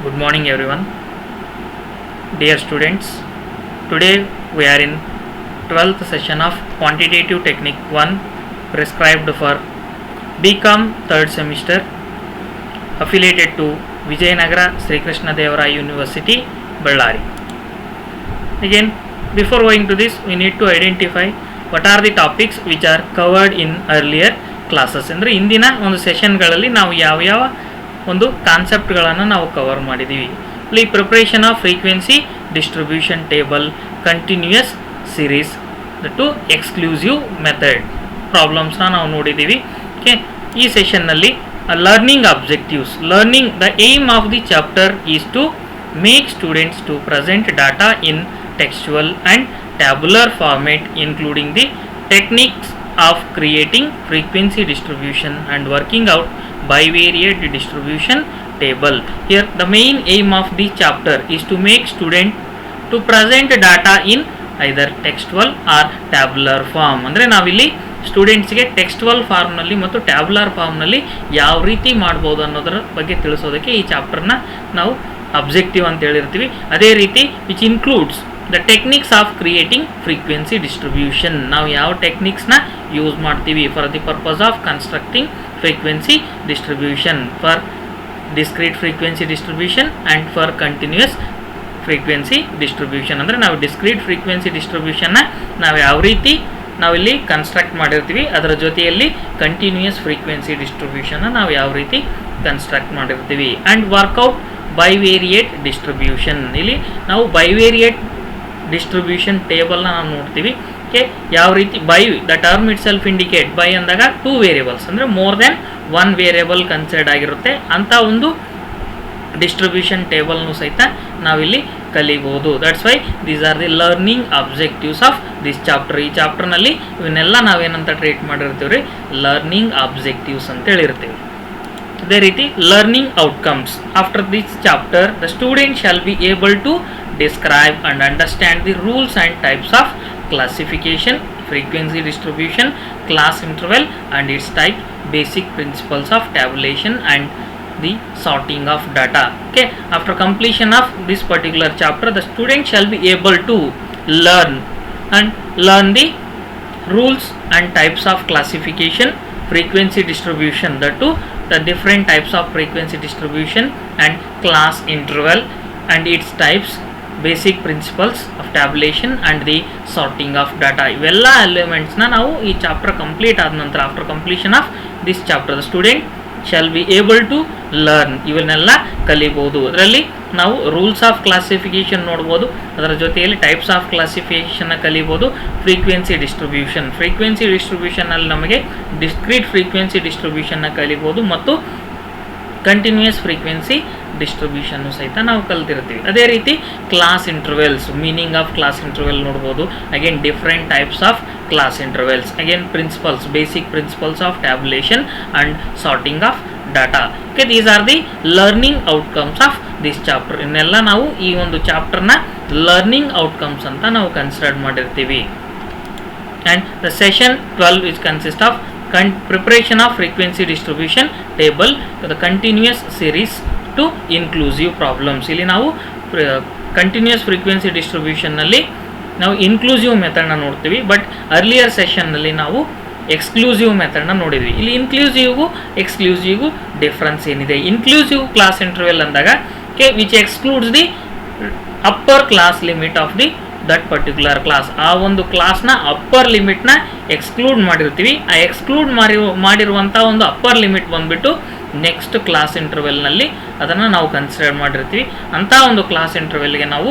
Good morning everyone. Dear students, today we are in 12th session of Quantitative Technique 1 prescribed for BCom 3rd semester affiliated to Vijayanagara Sri Krishna Devara University, Ballari. Again, before going to this, we need to identify what are the topics which are covered in earlier classes. ಅಂದರೆ ಇಂದಿನ ಒಂದು ಸೆಷನ್ಗಳಲ್ಲಿ ನಾವು ಯಾವ ಒಂದು ಕಾನ್ಸೆಪ್ಟ್ಗಳನ್ನು ನಾವು cover ಮಾಡಿದ್ದೀವಿ. ಇಲ್ಲಿ preparation of frequency distribution table, continuous series, to exclusive method ಪ್ರಾಬ್ಲಮ್ಸ್ನ ನಾವು ನೋಡಿದ್ದೀವಿ. ಓಕೆ, ಈ ಸೆಷನ್ನಲ್ಲಿ learning objectives. Learning the aim of the chapter is to make students to present data in textual and tabular format, including the techniques of creating frequency distribution and working out bivariate distribution table. Here the main aim of the chapter is to make student to present data in either textual or tabular form. ಅಂದರೆ ನಾವಿಲ್ಲಿ ಸ್ಟೂಡೆಂಟ್ಸ್ಗೆ textual ಫಾರ್ಮ್ನಲ್ಲಿ ಮತ್ತು tabular ಫಾರ್ಮ್ನಲ್ಲಿ ಯಾವ ರೀತಿ ಮಾಡ್ಬೋದು ಅನ್ನೋದರ ಬಗ್ಗೆ ತಿಳಿಸೋದಕ್ಕೆ ಈ ಚಾಪ್ಟರ್ನ ನಾವು ಅಬ್ಜೆಕ್ಟಿವ್ ಅಂತ ಹೇಳಿರ್ತೀವಿ. ಅದೇ ರೀತಿ which includes the techniques of creating frequency distribution. ನಾವು ಯಾವ ಟೆಕ್ನಿಕ್ಸ್ನ ಯೂಸ್ ಮಾಡ್ತೀವಿ for the purpose of constructing frequency distribution, for discrete frequency distribution and for continuous frequency distribution. ಅಂದರೆ ನಾವು ಡಿಸ್ಕ್ರೀಟ್ ಫ್ರೀಕ್ವೆನ್ಸಿ ಡಿಸ್ಟ್ರಿಬ್ಯೂಷನ್ನ ನಾವು ಯಾವ ರೀತಿ ನಾವಿಲ್ಲಿ ಕನ್ಸ್ಟ್ರಕ್ಟ್ ಮಾಡಿರ್ತೀವಿ, ಅದರ ಜೊತೆಯಲ್ಲಿ ಕಂಟಿನ್ಯೂಯಸ್ ಫ್ರೀಕ್ವೆನ್ಸಿ ಡಿಸ್ಟ್ರಿಬ್ಯೂಷನ್ನ ನಾವು ಯಾವ ರೀತಿ ಕನ್ಸ್ಟ್ರಕ್ಟ್ ಮಾಡಿರ್ತೀವಿ. And work out bivariate distribution. ಇಲ್ಲಿ ನಾವು ಬೈವೇರಿಯೇಟ್ ಡಿಸ್ಟ್ರಿಬ್ಯೂಷನ್ ಟೇಬಲ್ನ ನಾವು ನೋಡ್ತೀವಿ. ಓಕೆ, ಯಾವ ರೀತಿ by the term it self indicate by ಅಂದಾಗ 2 ವೇರಿಯೇಬಲ್ಸ್ ಅಂದರೆ ಮೋರ್ ದೆನ್ 1 ವೇರಿಯೇಬಲ್ ಕನ್ಸಿಡರ್ಡ್ ಆಗಿರುತ್ತೆ ಅಂಥ ಒಂದು ಡಿಸ್ಟ್ರಿಬ್ಯೂಷನ್ ಟೇಬಲ್ನು ಸಹಿತ ನಾವಿಲ್ಲಿ ಕಲಿಬೋದು. That's why these are the learning objectives of this chapter. ಈ ಚಾಪ್ಟರ್ನಲ್ಲಿ ಇವನ್ನೆಲ್ಲ ನಾವೇನಂತ ಟ್ರೀಟ್ ಮಾಡಿರ್ತೀವಿ ರೀ, ಲರ್ನಿಂಗ್ ಅಬ್ಜೆಕ್ಟಿವ್ಸ್ ಅಂತ ಹೇಳಿರ್ತೀವಿ. ಅದೇ ರೀತಿ learning outcomes. After this chapter the student shall be able to describe and understand the rules and types of classification, frequency distribution, class interval and its type, basic principles of tabulation and the sorting of data. Okay, after completion of this particular chapter the student shall be able to learn the rules and types of classification, frequency distribution, the different types of frequency distribution and class interval and its types, basic principles of tabulation and the sorting of data. ಇವೆಲ್ಲ ಎಲಿಮೆಂಟ್ಸ್ನ ನಾವು ಈ chapter complete ಆದ ನಂತರ after completion of this chapter the student shall be able to learn. ಇವನ್ನೆಲ್ಲ ಕಲಿಬೋದು. ಅದರಲ್ಲಿ ನಾವು ರೂಲ್ಸ್ ಆಫ್ ಕ್ಲಾಸಿಫಿಕೇಷನ್ ನೋಡ್ಬೋದು, ಅದರ ಜೊತೆಯಲ್ಲಿ ಟೈಪ್ಸ್ ಆಫ್ ಕ್ಲಾಸಿಫಿಕೇಷನ್ನ ಕಲಿಬೋದು. ಫ್ರೀಕ್ವೆನ್ಸಿ ಡಿಸ್ಟ್ರಿಬ್ಯೂಷನ್ನಲ್ಲಿ ನಮಗೆ ಡಿಸ್ಕ್ರೀಟ್ ಫ್ರೀಕ್ವೆನ್ಸಿ ಡಿಸ್ಟ್ರಿಬ್ಯೂಷನ್ನ ಕಲಿಬೋದು ಮತ್ತು ಕಂಟಿನ್ಯೂಯಸ್ ಫ್ರೀಕ್ವೆನ್ಸಿ ಡಿಸ್ಟ್ರಿಬ್ಯೂಷನ್ನು ಸಹಿತ ನಾವು ಕಲ್ತಿರ್ತೀವಿ. ಅದೇ ರೀತಿ class intervals, meaning of class interval ನೋಡ್ಬೋದು. Again different types of class intervals, again principles, basic principles of tabulation and sorting of data. Okay, these are the learning outcomes of this chapter. ಇನ್ನೆಲ್ಲ ನಾವು ಈ ಒಂದು ಚಾಪ್ಟರ್ನ learning outcomes ಅಂತ ನಾವು consider ಮಾಡಿರ್ತೀವಿ. And the session 12 which consist of preparation of frequency distribution table, the continuous series to inclusive problems. ಇಲ್ಲಿ ನಾವು continuous frequency ಡಿಸ್ಟ್ರಿಬ್ಯೂಷನ್ನಲ್ಲಿ ನಾವು ಇನ್ಕ್ಲೂಸಿವ್ ಮೆಥಡ್ನ ನೋಡ್ತೀವಿ, ಬಟ್ ಅರ್ಲಿಯರ್ ಸೆಷನ್ನಲ್ಲಿ ನಾವು ಎಕ್ಸ್ಕ್ಲೂಸಿವ್ ಮೆಥಡ್ನ ನೋಡಿದ್ವಿ. ಇಲ್ಲಿ ಇನ್ಕ್ಲೂಸಿವ್ಗೂ ಎಕ್ಸ್ಕ್ಲೂಸಿವ್ಗೂ ಡಿಫ್ರೆನ್ಸ್ ಏನಿದೆ? ಇನ್ಕ್ಲೂಸಿವ್ ಕ್ಲಾಸ್ ಇಂಟರ್ವೆಲ್ ಅಂದಾಗ which excludes the upper class limit of the that particular class. ಆ ಒಂದು ಕ್ಲಾಸ್ನ ಅಪ್ಪರ್ ಲಿಮಿಟ್ನ ಎಕ್ಸ್ಕ್ಲೂಡ್ ಮಾಡಿರ್ತೀವಿ. ಆ ಎಕ್ಸ್ಕ್ಲೂಡ್ ಮಾಡಿರುವಂಥ ಒಂದು ಅಪ್ಪರ್ ಲಿಮಿಟ್ ಬಂದುಬಿಟ್ಟು ನೆಕ್ಸ್ಟ್ ಕ್ಲಾಸ್ ಇಂಟರ್ವೆಲ್ನಲ್ಲಿ ಅದನ್ನು ನಾವು ಕನ್ಸಿಡರ್ ಮಾಡಿರ್ತೀವಿ. ಅಂಥ ಒಂದು ಕ್ಲಾಸ್ ಇಂಟರ್ವೆಲ್ಗೆ ನಾವು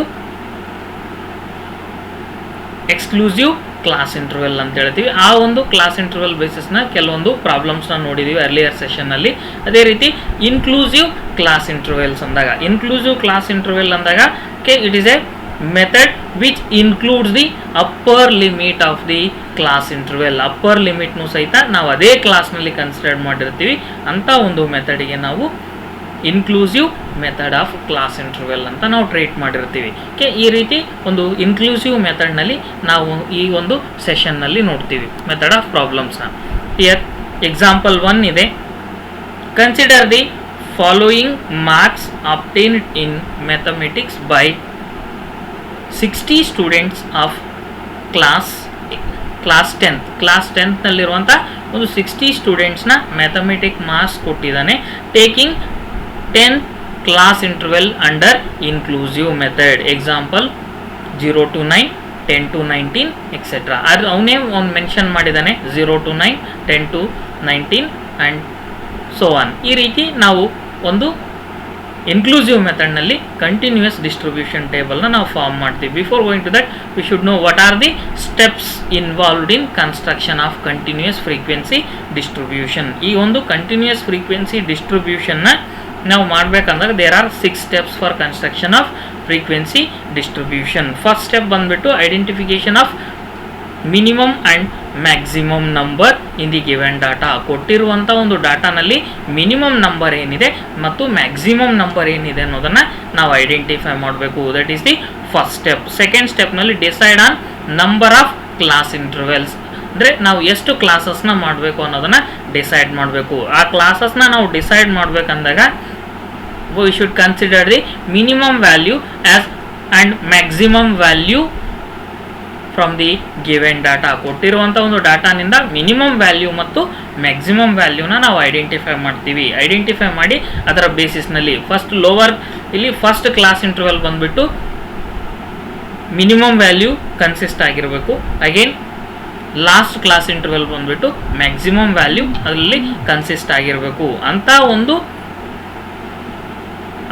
ಎಕ್ಸ್ಕ್ಲೂಸಿವ್ ಕ್ಲಾಸ್ ಇಂಟರ್ವೆಲ್ ಅಂತ ಹೇಳ್ತೀವಿ. ಆ ಒಂದು ಕ್ಲಾಸ್ ಇಂಟರ್ವೆಲ್ ಬೇಸಿಸ್ನ ಕೆಲವೊಂದು ಪ್ರಾಬ್ಲಮ್ಸ್ನ ನೋಡಿದ್ದೀವಿ ಅರ್ಲಿಯರ್ ಸೆಷನ್ನಲ್ಲಿ. ಅದೇ ರೀತಿ ಇನ್ಕ್ಲೂಸಿವ್ ಕ್ಲಾಸ್ ಇಂಟರ್ವೆಲ್ಸ್ ಅಂದಾಗ it is A method which includes the upper limit of the class interval. Upper ಲಿಮಿಟ್ನು ಸಹಿತ ನಾವು ಅದೇ ಕ್ಲಾಸ್ನಲ್ಲಿ ಕನ್ಸಿಡರ್ ಮಾಡಿರ್ತೀವಿ. ಅಂಥ ಒಂದು ಮೆಥಡಿಗೆ ನಾವು inclusive method of class interval ಅಂತ ನಾವು ಟ್ರೀಟ್ ಮಾಡಿರ್ತೀವಿ. ಓಕೆ, ಈ ರೀತಿ ಒಂದು ಇನ್ಕ್ಲೂಸಿವ್ ಮೆಥಡ್ನಲ್ಲಿ ನಾವು ಈ ಒಂದು ಸೆಷನ್ನಲ್ಲಿ ನೋಡ್ತೀವಿ ಮೆಥಡ್ ಆಫ್ ಪ್ರಾಬ್ಲಮ್ಸ್ನ. ಹಿಯರ್ ಎಕ್ಸಾಂಪಲ್ 1 ಇದೆ. Consider the following marks obtained in mathematics by 60 students of class 10th ನಲ್ಲಿರುವಂಥ ಒಂದು 60 ಸ್ಟೂಡೆಂಟ್ಸ್ನ ಮ್ಯಾಥಮೆಟಿಕ್ ಮಾರ್ಕ್ಸ್ ಕೊಟ್ಟಿದ್ದಾನೆ taking 10 class interval under inclusive method. Example 0 to 9, 10 to 19 etcetera. ಅದು ಅವನೇ ಒಂದು ಮೆನ್ಷನ್ ಮಾಡಿದ್ದಾನೆ 0 to 9, 10 to 19 and so on. ಈ ರೀತಿ ನಾವು ಒಂದು ಇನ್ಕ್ಲೂಸಿವ್ ಮೆಥಡ್ನಲ್ಲಿ ಕಂಟಿನ್ಯೂಯಸ್ ಡಿಸ್ಟ್ರಿಬ್ಯೂಷನ್ ಟೇಬಲ್ನ ನಾವು ಫಾರ್ಮ್ ಮಾಡ್ತೀವಿ. Before going to that we should know what are the steps involved in construction of continuous frequency distribution. ಈ ಒಂದು ಕಂಟಿನ್ಯೂಯಸ್ ಫ್ರೀಕ್ವೆನ್ಸಿ ಡಿಸ್ಟ್ರಿಬ್ಯೂಷನ್ನ ನಾವು ಮಾಡಬೇಕಂದಾಗ there are 6 steps for construction of frequency distribution. First step ಬಂದುಬಿಟ್ಟು identification of minimum and maximum number in the given data. ಕೊಟ್ಟಿರುವಂಥ ಒಂದು ಡಾಟಾನಲ್ಲಿ minimum number ಏನಿದೆ ಮತ್ತು ಮ್ಯಾಕ್ಸಿಮಮ್ ನಂಬರ್ ಏನಿದೆ ಅನ್ನೋದನ್ನು ನಾವು ಐಡೆಂಟಿಫೈ ಮಾಡಬೇಕು. That is the first step. Second ಸ್ಟೆಪ್ನಲ್ಲಿ decide on number of class intervals, ಅಂದರೆ ನಾವು ಎಷ್ಟು ಕ್ಲಾಸಸ್ನ ಮಾಡಬೇಕು ಅನ್ನೋದನ್ನು ಡಿಸೈಡ್ ಮಾಡಬೇಕು. ಆ ಕ್ಲಾಸಸ್ನ ನಾವು ಡಿಸೈಡ್ ಮಾಡಬೇಕಂದಾಗ we should consider the minimum value as and maximum value from the given data. ಕೊಟ್ಟಿರುವಂಥ ಒಂದು ಡಾಟಾನಿಂದ ಮಿನಿಮಮ್ ವ್ಯಾಲ್ಯೂ ಮತ್ತು ಮ್ಯಾಕ್ಸಿಮಮ್ ವ್ಯಾಲ್ಯೂನ ನಾವು ಐಡೆಂಟಿಫೈ ಮಾಡ್ತೀವಿ. ಐಡೆಂಟಿಫೈ ಮಾಡಿ ಅದರ ಬೇಸಿಸ್ನಲ್ಲಿ ಇಲ್ಲಿ ಫಸ್ಟ್ ಕ್ಲಾಸ್ ಇಂಟರ್ವಲ್ ಬಂದುಬಿಟ್ಟು ಮಿನಿಮಮ್ ವ್ಯಾಲ್ಯೂ ಕನ್ಸಿಸ್ಟ್ ಆಗಿರಬೇಕು. ಅಗೇನ್ ಲಾಸ್ಟ್ ಕ್ಲಾಸ್ ಇಂಟರ್ವಲ್ ಬಂದುಬಿಟ್ಟು ಮ್ಯಾಕ್ಸಿಮಮ್ ವ್ಯಾಲ್ಯೂ ಅದರಲ್ಲಿ ಕನ್ಸಿಸ್ಟ್ ಆಗಿರಬೇಕು ಅಂತ ಒಂದು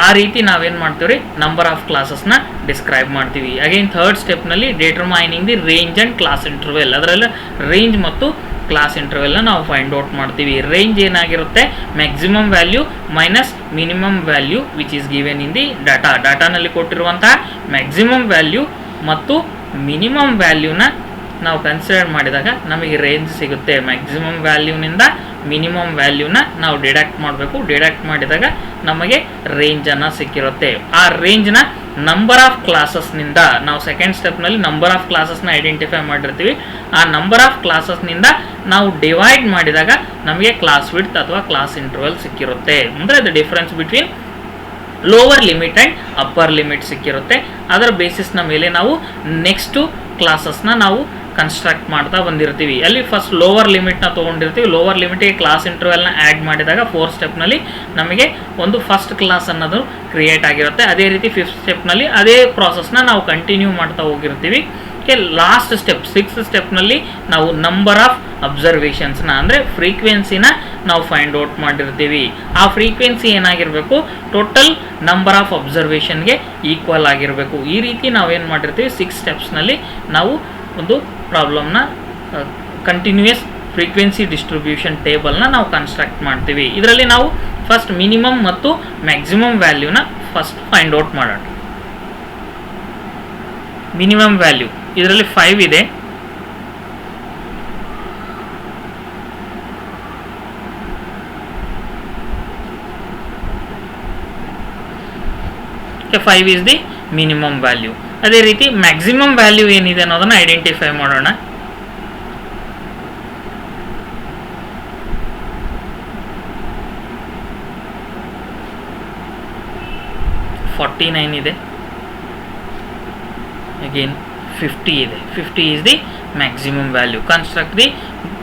ಆ ರೀತಿ ನಾವೇನು ಮಾಡ್ತೀವಿ ನಂಬರ್ ಆಫ್ ಕ್ಲಾಸಸ್ನ ಡಿಸ್ಕ್ರೈಬ್ ಮಾಡ್ತೀವಿ. ಅಗೇನ್ ಥರ್ಡ್ ಸ್ಟೆಪ್ನಲ್ಲಿ determining the range and class interval, ಅದರಲ್ಲಿ ರೇಂಜ್ ಮತ್ತು ಕ್ಲಾಸ್ ಇಂಟರ್ವೆಲ್ನ ನಾವು ಫೈಂಡ್ ಔಟ್ ಮಾಡ್ತೀವಿ. ರೇಂಜ್ ಏನಾಗಿರುತ್ತೆ maximum value minus minimum value which is given in the ಡಾಟಾನಲ್ಲಿ ಕೊಟ್ಟಿರುವಂತಹ ಮ್ಯಾಕ್ಸಿಮಮ್ ವ್ಯಾಲ್ಯೂ ಮತ್ತು ಮಿನಿಮಮ್ ವ್ಯಾಲ್ಯೂನ ನಾವು ಕನ್ಸಿಡರ್ ಮಾಡಿದಾಗ ನಮಗೆ ರೇಂಜ್ ಸಿಗುತ್ತೆ. ಮ್ಯಾಕ್ಸಿಮಮ್ ವ್ಯಾಲ್ಯೂನಿಂದ ಮಿನಿಮಮ್ ವ್ಯಾಲ್ಯೂನ ನಾವು ಡಿಡಕ್ಟ್ ಮಾಡಬೇಕು. ಡಿಡಕ್ಟ್ ಮಾಡಿದಾಗ ನಮಗೆ ರೇಂಜನ್ನು ಸಿಕ್ಕಿರುತ್ತೆ. ಆ ರೇಂಜ್ನ ನಂಬರ್ ಆಫ್ ಕ್ಲಾಸಸ್ನಿಂದ ನಾವು ಸೆಕೆಂಡ್ ಸ್ಟೆಪ್ನಲ್ಲಿ ನಂಬರ್ ಆಫ್ ಕ್ಲಾಸಸ್ನ ಐಡೆಂಟಿಫೈ ಮಾಡಿರ್ತೀವಿ. ಆ ನಂಬರ್ ಆಫ್ ಕ್ಲಾಸಸ್ನಿಂದ ನಾವು ಡಿವೈಡ್ ಮಾಡಿದಾಗ ನಮಗೆ ಕ್ಲಾಸ್ ವಿಡ್ತ್ ಅಥವಾ ಕ್ಲಾಸ್ ಇಂಟರ್ವಲ್ ಸಿಕ್ಕಿರುತ್ತೆ. ಅಂದರೆ the difference between lower limit and upper limit ಸಿಕ್ಕಿರುತ್ತೆ. ಅದರ ಬೇಸಿಸ್ನ ಮೇಲೆ ನಾವು ನೆಕ್ಸ್ಟು ಕ್ಲಾಸಸ್ನ ನಾವು ಕನ್ಸ್ಟ್ರಕ್ಟ್ ಮಾಡ್ತಾ ಬಂದಿರ್ತೀವಿ. ಅಲ್ಲಿ ಫಸ್ಟ್ ಲೋವರ್ ಲಿಮಿಟ್ನ ತೊಗೊಂಡಿರ್ತೀವಿ. ಲೋವರ್ ಲಿಮಿಟ್ಗೆ ಕ್ಲಾಸ್ ಇಂಟರ್ವೆಲ್ನ ಆ್ಯಡ್ ಮಾಡಿದಾಗ ಫೋರ್ತ್ ಸ್ಟೆಪ್ನಲ್ಲಿ ನಮಗೆ ಒಂದು ಫಸ್ಟ್ ಕ್ಲಾಸ್ ಅನ್ನೋದು ಕ್ರಿಯೇಟ್ ಆಗಿರುತ್ತೆ. ಅದೇ ರೀತಿ ಫಿಫ್ತ್ ಸ್ಟೆಪ್ನಲ್ಲಿ ಅದೇ ಪ್ರಾಸೆಸ್ನ ನಾವು ಕಂಟಿನ್ಯೂ ಮಾಡ್ತಾ ಹೋಗಿರ್ತೀವಿ. ಲಾಸ್ಟ್ ಸ್ಟೆಪ್ ಸಿಕ್ಸ್ತ್ ಸ್ಟೆಪ್ನಲ್ಲಿ ನಾವು ನಂಬರ್ ಆಫ್ ಅಬ್ಸರ್ವೇಷನ್ಸ್ನ ಅಂದರೆ ಫ್ರೀಕ್ವೆನ್ಸಿನ ನಾವು ಫೈಂಡ್ ಔಟ್ ಮಾಡಿರ್ತೀವಿ. ಆ ಫ್ರೀಕ್ವೆನ್ಸಿ ಏನಾಗಿರಬೇಕು ಟೋಟಲ್ ನಂಬರ್ ಆಫ್ ಅಬ್ಸರ್ವೇಷನ್ಗೆ ಈಕ್ವಲ್ ಆಗಿರಬೇಕು. ಈ ರೀತಿ ನಾವೇನು ಮಾಡಿರ್ತೀವಿ 6 ಸ್ಟೆಪ್ಸ್ನಲ್ಲಿ ನಾವು ಒಂದು ಪ್ರಾಬ್ಲಮ್ನ ಕಂಟಿನ್ಯೂಯಸ್ ಫ್ರೀಕ್ವೆನ್ಸಿ ಡಿಸ್ಟ್ರಿಬ್ಯೂಷನ್ ಟೇಬಲ್ನ ನಾವು ಕನ್ಸ್ಟ್ರಕ್ಟ್ ಮಾಡ್ತೀವಿ. ಇದರಲ್ಲಿ ನಾವು ಫಸ್ಟ್ ಮಿನಿಮಮ್ ಮತ್ತು ಮ್ಯಾಕ್ಸಿಮಮ್ ವ್ಯಾಲ್ಯೂನ ಫಸ್ಟ್ ಫೈಂಡ್ ಔಟ್ ಮಾಡೋಣ. ಮಿನಿಮಮ್ ವ್ಯಾಲ್ಯೂ ಇದರಲ್ಲಿ 5 ಇದೆ. Okay, 5 is the minimum value. ಅದೇ ರೀತಿ ಮ್ಯಾಕ್ಸಿಮಮ್ ವ್ಯಾಲ್ಯೂ ಏನಿದೆ ಅನ್ನೋದನ್ನು ಐಡೆಂಟಿಫೈ ಮಾಡೋಣ. $49 ಇದೆ. ಅಗೇನ್ 50 ಇದೆ. 50 is the maximum value. Construct the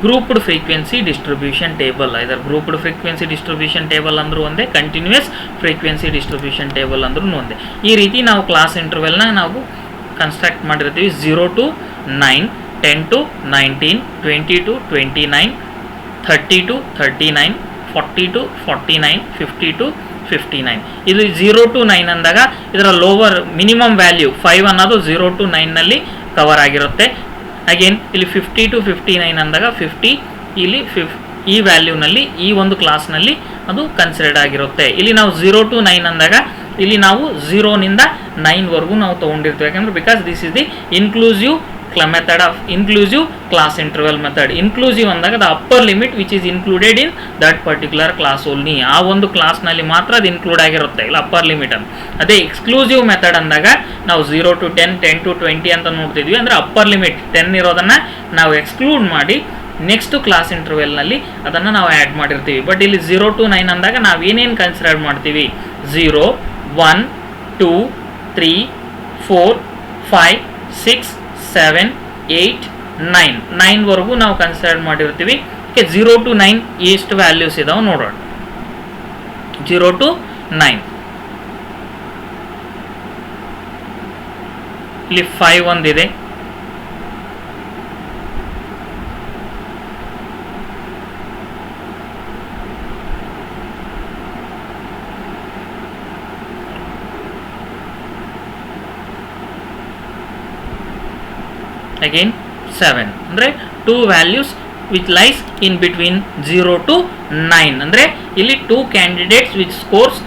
grouped frequency distribution table. Either grouped frequency distribution table ಅಂದ್ರೂ ಒಂದೇ, ಕಂಟಿನ್ಯೂಯಸ್ ಫ್ರೀಕ್ವೆನ್ಸಿ ಡಿಸ್ಟ್ರಿಬ್ಯೂಷನ್ ಟೇಬಲ್ ಅಂದ್ರೂ ಒಂದೇ. ಈ ರೀತಿ ನಾವು ಕ್ಲಾಸ್ ಇಂಟರ್ವೆಲ್ನ ನಾವು ಕನ್ಸ್ಟ್ರಕ್ಟ್ ಮಾಡಿರ್ತೀವಿ. 0 to 9, 10 to 19, 20 to 29, 30 to 39, 40 to 49, 50 to 59. ಇದು 0 to 9 ಅಂದಾಗ ಇದರ ಲೋವರ್ ಮಿನಿಮಮ್ ವ್ಯಾಲ್ಯೂ 5 ಅನ್ನೋದು 0 to 9ನಲ್ಲಿ ಕವರ್ ಆಗಿರುತ್ತೆ. ಅಗೇನ್ ಇಲ್ಲಿ 50 to 59 ಅಂದಾಗ 50 ಇಲ್ಲಿ ಈ ವ್ಯಾಲ್ಯೂನಲ್ಲಿ ಈ ಒಂದು ಕ್ಲಾಸ್ನಲ್ಲಿ ಅದು ಕನ್ಸಿಡರ್ಡ್ ಆಗಿರುತ್ತೆ. ಇಲ್ಲಿ ನಾವು 0 to 9 ಅಂದಾಗ ಇಲ್ಲಿ ನಾವು 0ನಿಂದ 9ವರೆಗೂ ನಾವು ತೊಗೊಂಡಿರ್ತೀವಿ. ಯಾಕಂದರೆ because this is the inclusive method of inclusive class interval method. Inclusive ಅಂದಾಗ the upper limit which is included in that particular class only. ಆ ಒಂದು ಕ್ಲಾಸ್ನಲ್ಲಿ ಮಾತ್ರ ಅದು ಇನ್ಕ್ಲೂಡ್ ಆಗಿರುತ್ತೆ, ಇಲ್ಲ ಅಪ್ಪರ್ ಲಿಮಿಟ್ ಅಂತ. ಅದೇ ಎಕ್ಸ್ಕ್ಲೂಸಿವ್ ಮೆಥಡ್ ಅಂದಾಗ ನಾವು 0 to 10, 10 to 20 ಅಂತ ನೋಡ್ತಿದ್ವಿ. ಅಂದರೆ ಅಪ್ಪರ್ ಲಿಮಿಟ್ 10 ಇರೋದನ್ನು ನಾವು ಎಕ್ಸ್ಕ್ಲೂಡ್ ಮಾಡಿ ನೆಕ್ಸ್ಟ್ ಕ್ಲಾಸ್ ಇಂಟರ್ವೆಲ್ನಲ್ಲಿ ಅದನ್ನು ನಾವು ಆ್ಯಡ್ ಮಾಡಿರ್ತೀವಿ. ಬಟ್ ಇಲ್ಲಿ 0 to 9 ಅಂದಾಗ ನಾವೇನೇನು ಕನ್ಸಿಡರ್ ಮಾಡ್ತೀವಿ, 0 1 2 3 4 5 6 7 8 9 9ವರೆಗೂ ನಾವು ಕನ್ಸಿಡರ್ ಮಾಡಿರ್ತೀವಿ. 0 to 9 ಎಷ್ಟು ವ್ಯಾಲ್ಯೂಸ್ ಇದಾವೆ ನೋಡೋಣ. 0 to 9 ಇಲ್ಲಿ 5 ಒಂದಿದೆ, ಅಗೇನ್ 7 ಅಂದರೆ 2 values which lies in between 0 to 9. ಅಂದರೆ ಇಲ್ಲಿ 2 candidates which scores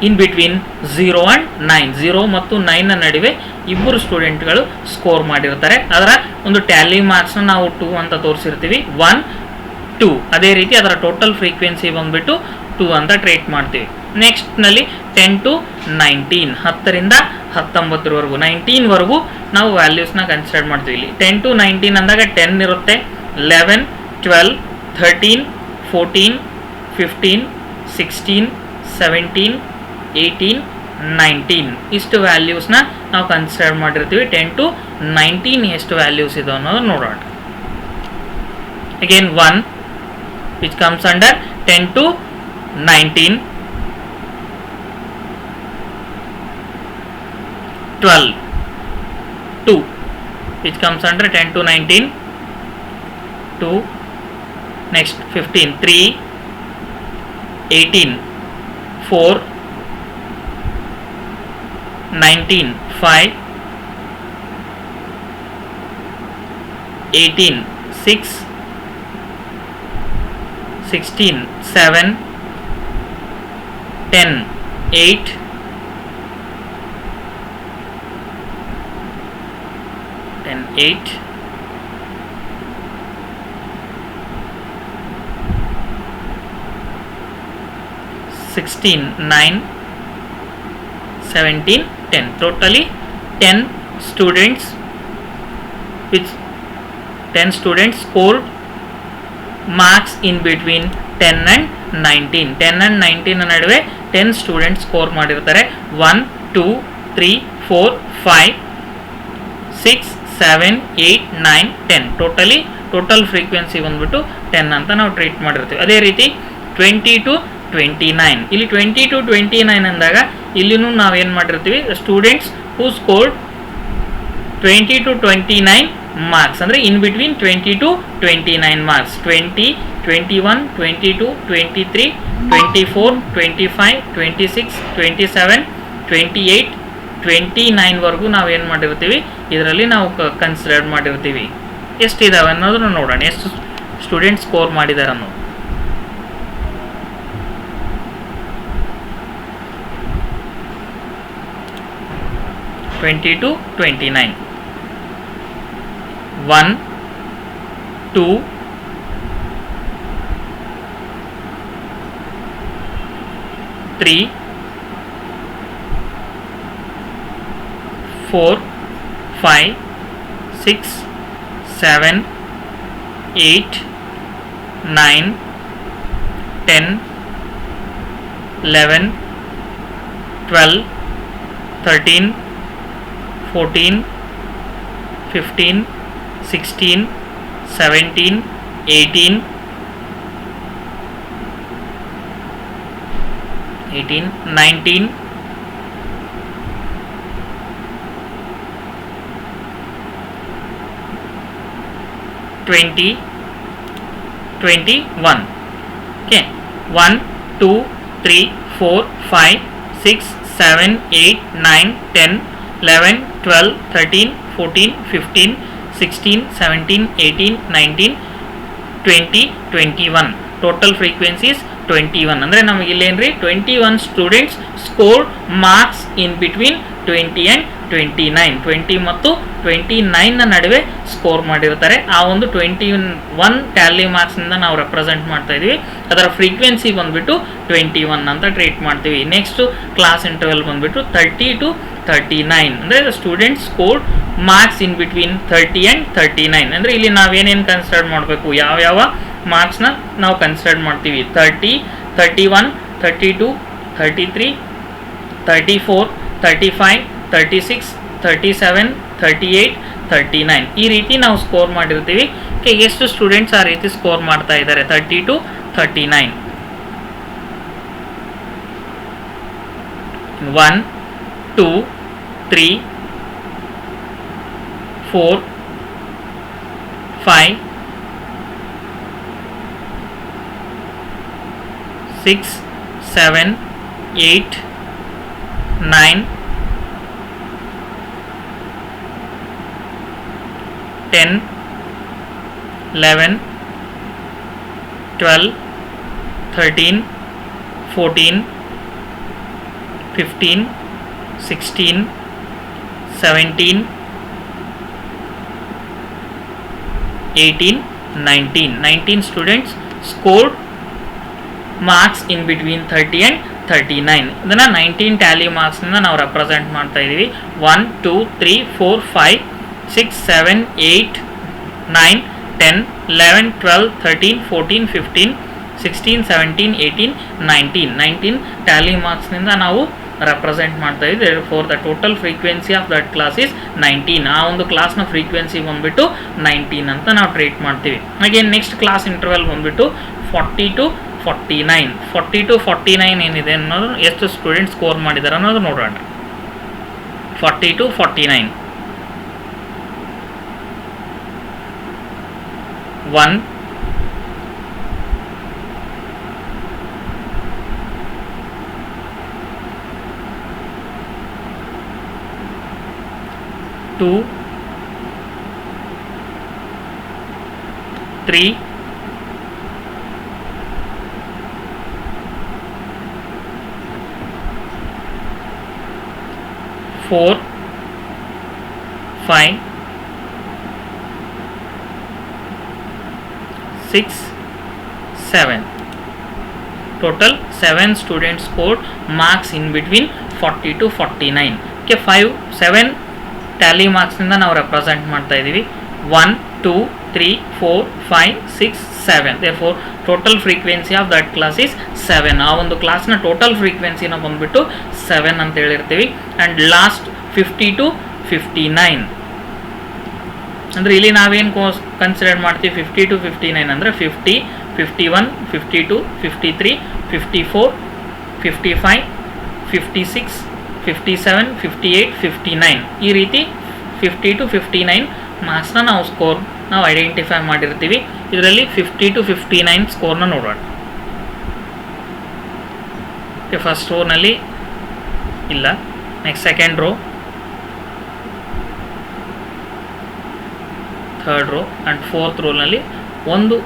in between 0 and 9. 0 ಮತ್ತು 9ನ ನಡುವೆ ಇಬ್ಬರು ಸ್ಟೂಡೆಂಟ್ಗಳು ಸ್ಕೋರ್ ಮಾಡಿರ್ತಾರೆ. ಅದರ ಒಂದು ಟ್ಯಾಲಿ ಮಾರ್ಕ್ಸ್ನ ನಾವು 2 ಅಂತ ತೋರಿಸಿರ್ತೀವಿ, 1 2. ಅದೇ ರೀತಿ ಅದರ ಟೋಟಲ್ ಫ್ರೀಕ್ವೆನ್ಸಿ ಬಂದುಬಿಟ್ಟು 2 ಅಂತ ಟ್ರೇಟ್ ಮಾಡ್ತೀವಿ. ನೆಕ್ಸ್ಟ್ನಲ್ಲಿ 10 to 19, 10ರಿಂದ 19ವರೆಗೂ 19ವರೆಗೂ ನಾವು ವ್ಯಾಲ್ಯೂಸ್ನ ಕನ್ಸಿಡರ್ ಮಾಡ್ತೀವಿ. ಇಲ್ಲಿ 10 to 19 ಅಂದಾಗ 10 ಇರುತ್ತೆ, 11 12 13 14 15 16 17 18 19 ಇಷ್ಟು ವ್ಯಾಲ್ಯೂಸ್ನ ನಾವು ಕನ್ಸಿಡರ್ ಮಾಡಿರ್ತೀವಿ. 10 to 19 ಎಷ್ಟು ವ್ಯಾಲ್ಯೂಸ್ ಇದೆ ಅನ್ನೋದು ನೋಡೋಣ. Again 1 which comes under 10 to 19, 12 2 which comes under 10 to 19, 2. Next 15 3, 18 4, 19 5, 18 6, 16 7, 10 8, 8, 16 9, 17 10. Totally 10 students, which 10 students scored marks in between 10 and 19. 10 and 19 ನಡುವೆ 10 ಸ್ಟೂಡೆಂಟ್ಸ್ ಸ್ಕೋರ್ ಮಾಡಿರ್ತಾರೆ. 1 2 3 4 5 6 7 8 9 10. ಟೋಟಲ್ ಫ್ರೀಕ್ವೆನ್ಸಿ ಬಂದ್ಬಿಟ್ಟು 10 ಅಂತ ನಾವು ಟ್ರೀಟ್ ಮಾಡಿರ್ತೀವಿ. ಅದೇ ರೀತಿ 20 to 29, ಇಲ್ಲಿ 20 to 29 ಅಂದಾಗ ಇಲ್ಲಿನೂ ನಾವೇನು ಮಾಡಿರ್ತೀವಿ, students who scored 20 to 29 marks, ಅಂದರೆ ಇನ್ ಬಿಟ್ವೀನ್ 20 to 29 ಮಾರ್ಕ್ಸ್. 20 21 22 23 24 25 26 27 28 29ವರೆಗೂ ನಾವೇನು ಮಾಡಿರ್ತೀವಿ, ಇದರಲ್ಲಿ ನಾವು ಕನ್ಸಿಡರ್ ಮಾಡಿರ್ತೀವಿ. ಎಷ್ಟಿದಾವೆ ಅನ್ನೋದನ್ನು ನೋಡೋಣ, ಎಷ್ಟು ಸ್ಟೂಡೆಂಟ್ಸ್ ಸ್ಕೋರ್ ಮಾಡಿದ್ದಾರೆ ಅನ್ನೋದು. to 29, 1 2 3 4 5 6 7 8 9 10 11 12 13 14 15 16 17 18 19 20 21. Okay, 1 2 3 4 5 6 7 8 9 10 11 12 13 14 15 16 17 18 19 20 21. Total frequencies 21. ಅಂದರೆ ನಮಗೆ ಇಲ್ಲೇನ್ರಿ 21 students score marks in between 20 and 29. 20 ಮತ್ತು 29ನ ನಡುವೆ ಸ್ಕೋರ್ ಮಾಡಿರ್ತಾರೆ. ಆ ಒಂದು 21 ಟ್ಯಾಲಿ ಮಾರ್ಕ್ಸ್ನಿಂದ ನಾವು ರೆಪ್ರೆಸೆಂಟ್ ಮಾಡ್ತಾ ಇದ್ದೀವಿ. ಅದರ ಫ್ರೀಕ್ವೆನ್ಸಿ ಬಂದುಬಿಟ್ಟು 21 ಅಂತ ಟ್ರೀಟ್ ಮಾಡ್ತೀವಿ. ನೆಕ್ಸ್ಟು ಕ್ಲಾಸ್ ಇಂಟರ್ವಲ್ ಬಂದುಬಿಟ್ಟು 30 to 39. ಅಂದರೆ the students scored marks in between 30 and 39. ಅಂದರೆ ಇಲ್ಲಿ ನಾವೇನೇನು ಕನ್ಸಿಡರ್ ಮಾಡಬೇಕು, ಯಾವ ಮಾರ್ಕ್ಸ್ನ ನಾವು ಕನ್ಸಿಡರ್ ಮಾಡ್ತೀವಿ. 30, 31, 32, 33, 34, 35, 36, 37, 38, 39 ಈ ರೀತಿ ನಾವು ಸ್ಕೋರ್ ಮಾಡಿರ್ತೀವಿ. ಎಷ್ಟು ಸ್ಟೂಡೆಂಟ್ಸ್ ಆ ರೀತಿ ಸ್ಕೋರ್ ಮಾಡ್ತಾ ಇದ್ದಾರೆ, 30 to 39. 1, 2, 3, 4, 5, 6, 7, 8, 9, 10, 11, 12, 13, 14, 15, 16, 17, 18, 19 students scored marks in between 30 and 39. ಇದನ್ನು 19 ಟ್ಯಾಲಿ ಮಾರ್ಕ್ಸ್ನಿಂದ ನಾವು ರೆಪ್ರೆಸೆಂಟ್ ಮಾಡ್ತಾ ಇದ್ದೀವಿ. 1, 2, 3, 4, 5, 6, 7, 8, 9, 10, 11, 12, 13, 14, 15, 16, 17, 18, 19 ಟ್ಯಾಲಿ ಮಾರ್ಕ್ಸ್ನಿಂದ ನಾವು ರೆಪ್ರೆಸೆಂಟ್ ಮಾಡ್ತಾ ಇದ್ದೀವಿ. For the total frequency of that class is 19. ಆ ಒಂದು ಕ್ಲಾಸ್ನ ಫ್ರೀಕ್ವೆನ್ಸಿ ಬಂದುಬಿಟ್ಟು 19 ಅಂತ ನಾವು ಟ್ರೀಟ್ ಮಾಡ್ತೀವಿ. ಹಾಗೆ ನೆಕ್ಸ್ಟ್ ಕ್ಲಾಸ್ ಇಂಟರ್ವಲ್ ಬಂದುಬಿಟ್ಟು 40 to 49. 40 to 49 ಏನಿದೆ ಅನ್ನೋದು ಎಷ್ಟು ಸ್ಟೂಡೆಂಟ್ ಸ್ಕೋರ್ ಮಾಡಿದ್ದಾರೆ ಅನ್ನೋದು ನೋಡೋಣ. 40 to 49. 1, 2, 3, 4, 5, 6, 7. Total 7 students scored marks in between 40 to 49. Okay, 7 Tally ಮಾರ್ಕ್ಸ್ನಿಂದ ನಾವು ರೆಪ್ರೆಸೆಂಟ್ ಮಾಡ್ತಾ ಇದ್ದೀವಿ. 1, 2, 3, 4, 5, 6, 7. therefore total frequency of that class is 7. ಆ ಒಂದು ಕ್ಲಾಸ್ನ ಟೋಟಲ್ ಫ್ರೀಕ್ವೆನ್ಸಿನ ಬಂದುಬಿಟ್ಟು 7 ಅಂತ ಹೇಳಿರ್ತೀವಿ. And last 50 to 59. ಅಂದರೆ ಇಲ್ಲಿ ನಾವೇನು ಕನ್ಸಿಡರ್ ಮಾಡ್ತೀವಿ, 50 to 59 ಅಂದರೆ 50, 51, 52, 53, 54, 55, 56, 57, 58, 59 ಈ ರೀತಿ 50 to 59 ಮಾರ್ಕ್ಸ್ನ ನಾವು ಐಡೆಂಟಿಫೈ ಮಾಡಿರ್ತೀವಿ. ಇದರಲ್ಲಿ 50 to 59 ಸ್ಕೋರ್ನ ನೋಡೋಣ. ಫಸ್ಟ್ ರೋನಲ್ಲಿ ಇಲ್ಲ, next second row, third row and fourth ರೋನಲ್ಲಿ ಒಂದು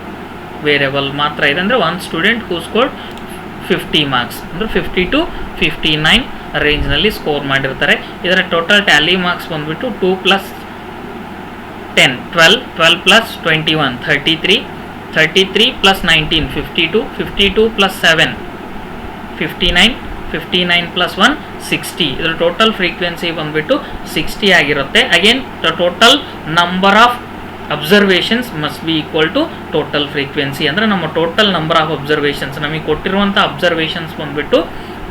ವೇರಿಯಬಲ್ ಮಾತ್ರ ಇದೆ. ಅಂದರೆ one student who scored 50 marks ಅಂದರೆ 50 to 59 ರೇಂಜ್ನಲ್ಲಿ ಸ್ಕೋರ್ ಮಾಡಿರ್ತಾರೆ. ಇದರ ಟೋಟಲ್ ಟ್ಯಾಲಿ ಮಾರ್ಕ್ಸ್ ಬಂದುಬಿಟ್ಟು 2 + 10 12, 12 + 21 33, 33 + 19 52, 52 + 7 59, 59 + 1 60. ಇದರ ಟೋಟಲ್ ಫ್ರೀಕ್ವೆನ್ಸಿ ಬಂದುಬಿಟ್ಟು 60 ಆಗಿರುತ್ತೆ. Again the total number of observations must be equal to total frequency. ಅಂದರೆ ನಮ್ಮ ಟೋಟಲ್ ನಂಬರ್ ಆಫ್ ಅಬ್ಸರ್ವೇಷನ್ಸ್, ನಮಗೆ ಕೊಟ್ಟಿರುವಂಥ ಅಬ್ಸರ್ವೇಷನ್ಸ್ ಬಂದುಬಿಟ್ಟು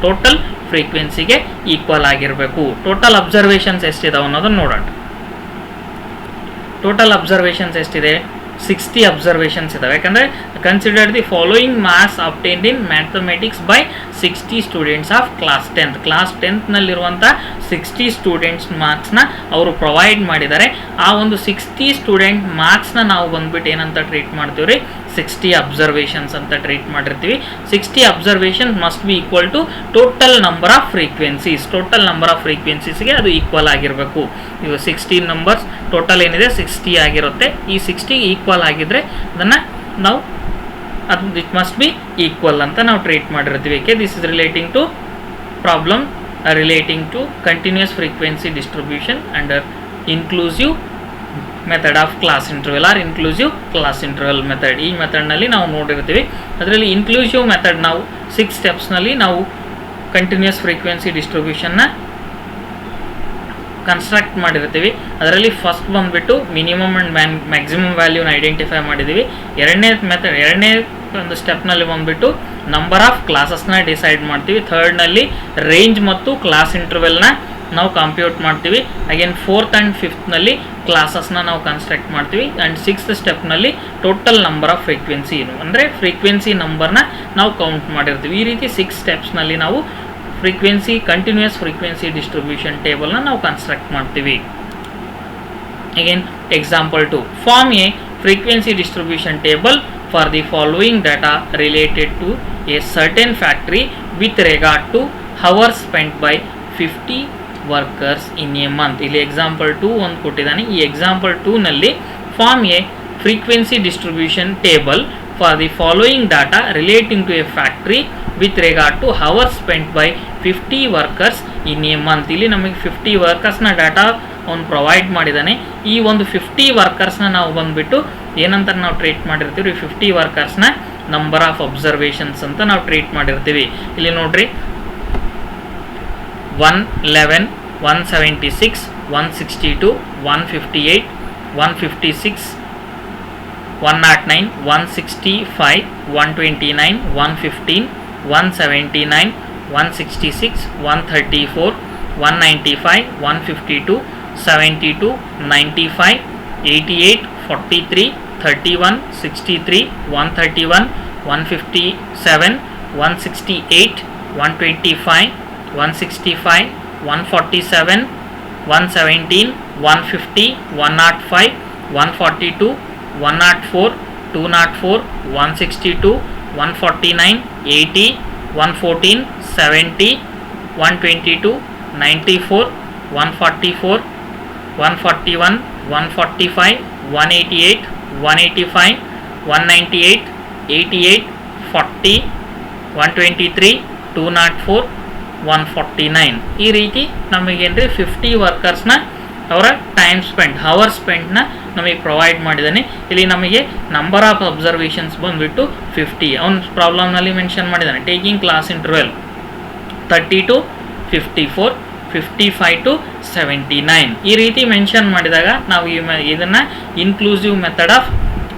ಟೋಟಲ್ ಫ್ರೀಕ್ವೆನ್ಸಿಗೆ ಈಕ್ವಲ್ ಆಗಿರಬೇಕು. ಟೋಟಲ್ ಅಬ್ಸರ್ವೇಷನ್ಸ್ ಎಷ್ಟಿದಾವೆ ಅನ್ನೋದನ್ನು ನೋಡೋಣ. ಟೋಟಲ್ ಅಬ್ಸರ್ವೇಷನ್ಸ್ ಎಷ್ಟಿದೆ, 60 ಅಬ್ಸರ್ವೇಷನ್ಸ್ ಇದಾವೆ. ಯಾಕಂದರೆ consider the following marks obtained in mathematics by 60 students of class 10. Class 10ನಲ್ಲಿರುವಂಥ 60 ಸ್ಟೂಡೆಂಟ್ಸ್ ಮಾರ್ಕ್ಸ್ನ ಅವರು ಪ್ರೊವೈಡ್ ಮಾಡಿದ್ದಾರೆ. ಆ ಒಂದು 60 ಸ್ಟೂಡೆಂಟ್ ಮಾರ್ಕ್ಸ್ನ ನಾವು ಬಂದ್ಬಿಟ್ಟು ಏನಂತ ಟ್ರೀಟ್ ಮಾಡ್ತೀವಿ ರೀ, 60 ಅಬ್ಸರ್ವೇಷನ್ಸ್ ಅಂತ ಟ್ರೀಟ್ ಮಾಡಿರ್ತೀವಿ. 60 observations must be equal to total number of frequencies. Total number of ಫ್ರೀಕ್ವೆನ್ಸೀಸ್ಗೆ ಅದು ಈಕ್ವಲ್ ಆಗಿರಬೇಕು. ಇವು 16 ನಂಬರ್ಸ್ ಟೋಟಲ್ ಏನಿದೆ 60 ಆಗಿರುತ್ತೆ. ಈ 60 ಈಕ್ವಲ್ ಆಗಿದ್ದರೆ ಅದನ್ನು ನಾವು ಇಟ್ ಮಸ್ಟ್ ಬಿ ಈಕ್ವಲ್ ಅಂತ ನಾವು ಟ್ರೀಟ್ ಮಾಡಿರ್ತೀವಿ. ಏಕೆ, this is relating to problem relating to continuous frequency distribution under inclusive method of class interval or inclusive class interval method. ಈ ಮೆಥಡ್ನಲ್ಲಿ ನಾವು ನೋಡಿರ್ತೀವಿ. ಅದರಲ್ಲಿ ಇನ್ಕ್ಲೂಸಿವ್ ಮೆಥಡ್ ನಾವು 6 ಸ್ಟೆಪ್ಸ್ನಲ್ಲಿ ನಾವು ಕಂಟಿನ್ಯೂಸ್ ಫ್ರೀಕ್ವೆನ್ಸಿ ಡಿಸ್ಟ್ರಿಬ್ಯೂಷನ್ನ ಕನ್ಸ್ಟ್ರಕ್ಟ್ ಮಾಡಿರ್ತೀವಿ. ಅದರಲ್ಲಿ ಫಸ್ಟ್ ಬಂದುಬಿಟ್ಟು ಮಿನಿಮಮ್ ಆ್ಯಂಡ್ ಮ್ಯಾಕ್ಸಿಮಮ್ ವ್ಯಾಲ್ಯೂನ ಐಡೆಂಟಿಫೈ ಮಾಡಿದ್ದೀವಿ. ಎರಡನೇ ಒಂದು ಸ್ಟೆಪ್ನಲ್ಲಿ ಬಂದುಬಿಟ್ಟು ನಂಬರ್ ಆಫ್ ಕ್ಲಾಸಸ್ನ ಡಿಸೈಡ್ ಮಾಡ್ತೀವಿ. ಥರ್ಡ್ನಲ್ಲಿ ರೇಂಜ್ ಮತ್ತು ಕ್ಲಾಸ್ ಇಂಟರ್ವೆಲ್ನ ನಾವು ಕಂಪ್ಯೂಟ್ ಮಾಡ್ತೀವಿ. ಅಗೇನ್ ಫೋರ್ತ್ ಆ್ಯಂಡ್ ಫಿಫ್ತ್ನಲ್ಲಿ ಕ್ಲಾಸಸ್ನ ನಾವು ಕನ್ಸ್ಟ್ರಕ್ಟ್ ಮಾಡ್ತೀವಿ. ಆ್ಯಂಡ್ ಸಿಕ್ಸ್ತ್ ಸ್ಟೆಪ್ನಲ್ಲಿ ಟೋಟಲ್ ನಂಬರ್ ಆಫ್ ಫ್ರೀಕ್ವೆನ್ಸಿ ಏನು ಅಂದರೆ ಫ್ರೀಕ್ವೆನ್ಸಿ ನಂಬರ್ನ ನಾವು ಕೌಂಟ್ ಮಾಡಿರ್ತೀವಿ. ಈ ರೀತಿ 6 ಸ್ಟೆಪ್ಸ್ನಲ್ಲಿ ನಾವು ಕಂಟಿನ್ಯೂಯಸ್ ಫ್ರೀಕ್ವೆನ್ಸಿ ಡಿಸ್ಟ್ರಿಬ್ಯೂಷನ್ ಟೇಬಲ್ನ ನಾವು ಕನ್ಸ್ಟ್ರಕ್ಟ್ ಮಾಡ್ತೀವಿ. Again example 2, form a frequency distribution table for the following data related to a certain factory with regard to hours spent by 50 workers in a month. ಇಲ್ಲಿ example 2 ಒಂದು ಕೊಟ್ಟಿದ್ದಾನೆ. ಈ example 2ನಲ್ಲಿ form a frequency distribution table for the following data relating to a factory with regard to hours spent by 50 workers in a month. ಇಲ್ಲಿ ನಮಗೆ 50 ವರ್ಕರ್ಸ್ನ data ಅವನು provide ಮಾಡಿದ್ದಾನೆ. ಈ ಒಂದು 50 ವರ್ಕರ್ಸ್ನ ನಾವು ಬಂದುಬಿಟ್ಟು ಏನಂತ ನಾವು ಟ್ರೀಟ್ ಮಾಡಿರ್ತೀವಿ, 50 ವರ್ಕರ್ಸ್ನ ನಂಬರ್ ಆಫ್ ಅಬ್ಸರ್ವೇಷನ್ಸ್ ಅಂತ ನಾವು ಟ್ರೀಟ್ ಮಾಡಿರ್ತೀವಿ. ಇಲ್ಲಿ ನೋಡ್ರಿ 111, 176, 162, 158, 156, 109, 165, 129, 115, 179, 166, 134, 195, 152, 72, 95, 88, 43, 31, 63, 131, 157, 168, 125, 165, 147, 117, 150, 105, 142, 104, 204, 162, 149, 80, 114, 70, 122, 94, 144, 141, 145, 188, 185, 198, 88, 40, 123, 204, 149. ಈ ರೀತಿ ನಮಗೇನ್ರಿ 50 ವರ್ಕರ್ಸ್ನ ಅವರ ಹವರ್ ಸ್ಪೆಂಡ್ನ ನಮಗೆ ಪ್ರೊವೈಡ್ ಮಾಡಿದ್ದಾನೆ. ಇಲ್ಲಿ ನಮಗೆ ನಂಬರ್ ಆಫ್ ಅಬ್ಸರ್ವೇಷನ್ಸ್ ಬಂದುಬಿಟ್ಟು 50. ಅವನ ಪ್ರಾಬ್ಲಮ್ನಲ್ಲಿ ಮೆನ್ಷನ್ ಮಾಡಿದ್ದಾನೆ taking class interval 30 to 54, 55 to 79. ಈ ರೀತಿ ಮೆನ್ಷನ್ ಮಾಡಿದಾಗ ನಾವು ಇದನ್ನು inclusive method of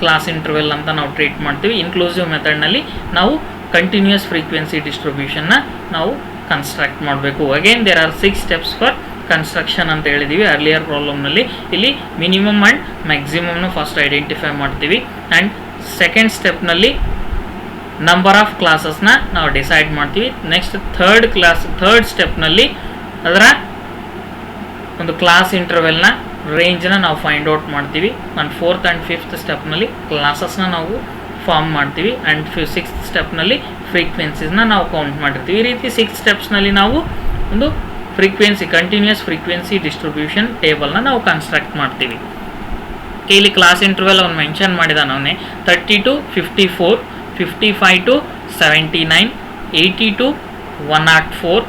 class interval ಅಂತ ನಾವು ಟ್ರೀಟ್ ಮಾಡ್ತೀವಿ. ಇನ್ಕ್ಲೂಸಿವ್ ಮೆಥಡ್ನಲ್ಲಿ ನಾವು ಕಂಟಿನ್ಯೂಯಸ್ ಫ್ರೀಕ್ವೆನ್ಸಿ ಡಿಸ್ಟ್ರಿಬ್ಯೂಷನ್ನ ನಾವು ಕನ್ಸ್ಟ್ರಕ್ಟ್ ಮಾಡಬೇಕು. Again there are 6 steps for construction ಅಂತ ಹೇಳಿದ್ದೀವಿ ಅರ್ಲಿಯರ್ ಪ್ರಾಬ್ಲಮ್ನಲ್ಲಿ. ಇಲ್ಲಿ ಮಿನಿಮಮ್ ಆ್ಯಂಡ್ ಮ್ಯಾಕ್ಸಿಮಮ್ನ ಫಸ್ಟ್ ಐಡೆಂಟಿಫೈ ಮಾಡ್ತೀವಿ. ಆ್ಯಂಡ್ ಸೆಕೆಂಡ್ ಸ್ಟೆಪ್ನಲ್ಲಿ ನಂಬರ್ ಆಫ್ ಕ್ಲಾಸಸ್ನ ನಾವು ಡಿಸೈಡ್ ಮಾಡ್ತೀವಿ. ನೆಕ್ಸ್ಟ್ ಥರ್ಡ್ ಸ್ಟೆಪ್ನಲ್ಲಿ ಅದರ ಒಂದು ಕ್ಲಾಸ್ ಇಂಟರ್ವೆಲ್ನ ರೇಂಜ್ನ ನಾವು ಫೈಂಡ್ ಔಟ್ ಮಾಡ್ತೀವಿ. ಆ್ಯಂಡ್ ಫೋರ್ತ್ ಆ್ಯಂಡ್ ಫಿಫ್ತ್ ಸ್ಟೆಪ್ನಲ್ಲಿ ಕ್ಲಾಸಸ್ನ ನಾವು ಫಾರ್ಮ್ ಮಾಡ್ತೀವಿ. ಆ್ಯಂಡ್ ಸಿಕ್ಸ್ತ್ ಸ್ಟೆಪ್ನಲ್ಲಿ ಫ್ರೀಕ್ವೆನ್ಸೀಸ್ನ ನಾವು ಕೌಂಟ್ ಮಾಡಿರ್ತೀವಿ. ಈ ರೀತಿ 6 ಸ್ಟೆಪ್ಸ್ನಲ್ಲಿ ನಾವು ಒಂದು ಕಂಟಿನ್ಯೂಯಸ್ ಫ್ರೀಕ್ವೆನ್ಸಿ ಡಿಸ್ಟ್ರಿಬ್ಯೂಷನ್ ಟೇಬಲ್ನ ನಾವು ಕನ್ಸ್ಟ್ರಕ್ಟ್ ಮಾಡ್ತೀವಿ. ಇಲ್ಲಿ ಕ್ಲಾಸ್ ಇಂಟರ್ವೆಲ್ ಅವ್ನು ಮೆನ್ಷನ್ ಮಾಡಿದಾನೆ ಅವನೇ 30 to 54, 55 to 79, 80 to 104,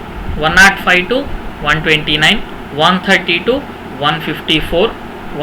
105 to 129, 130 to 154,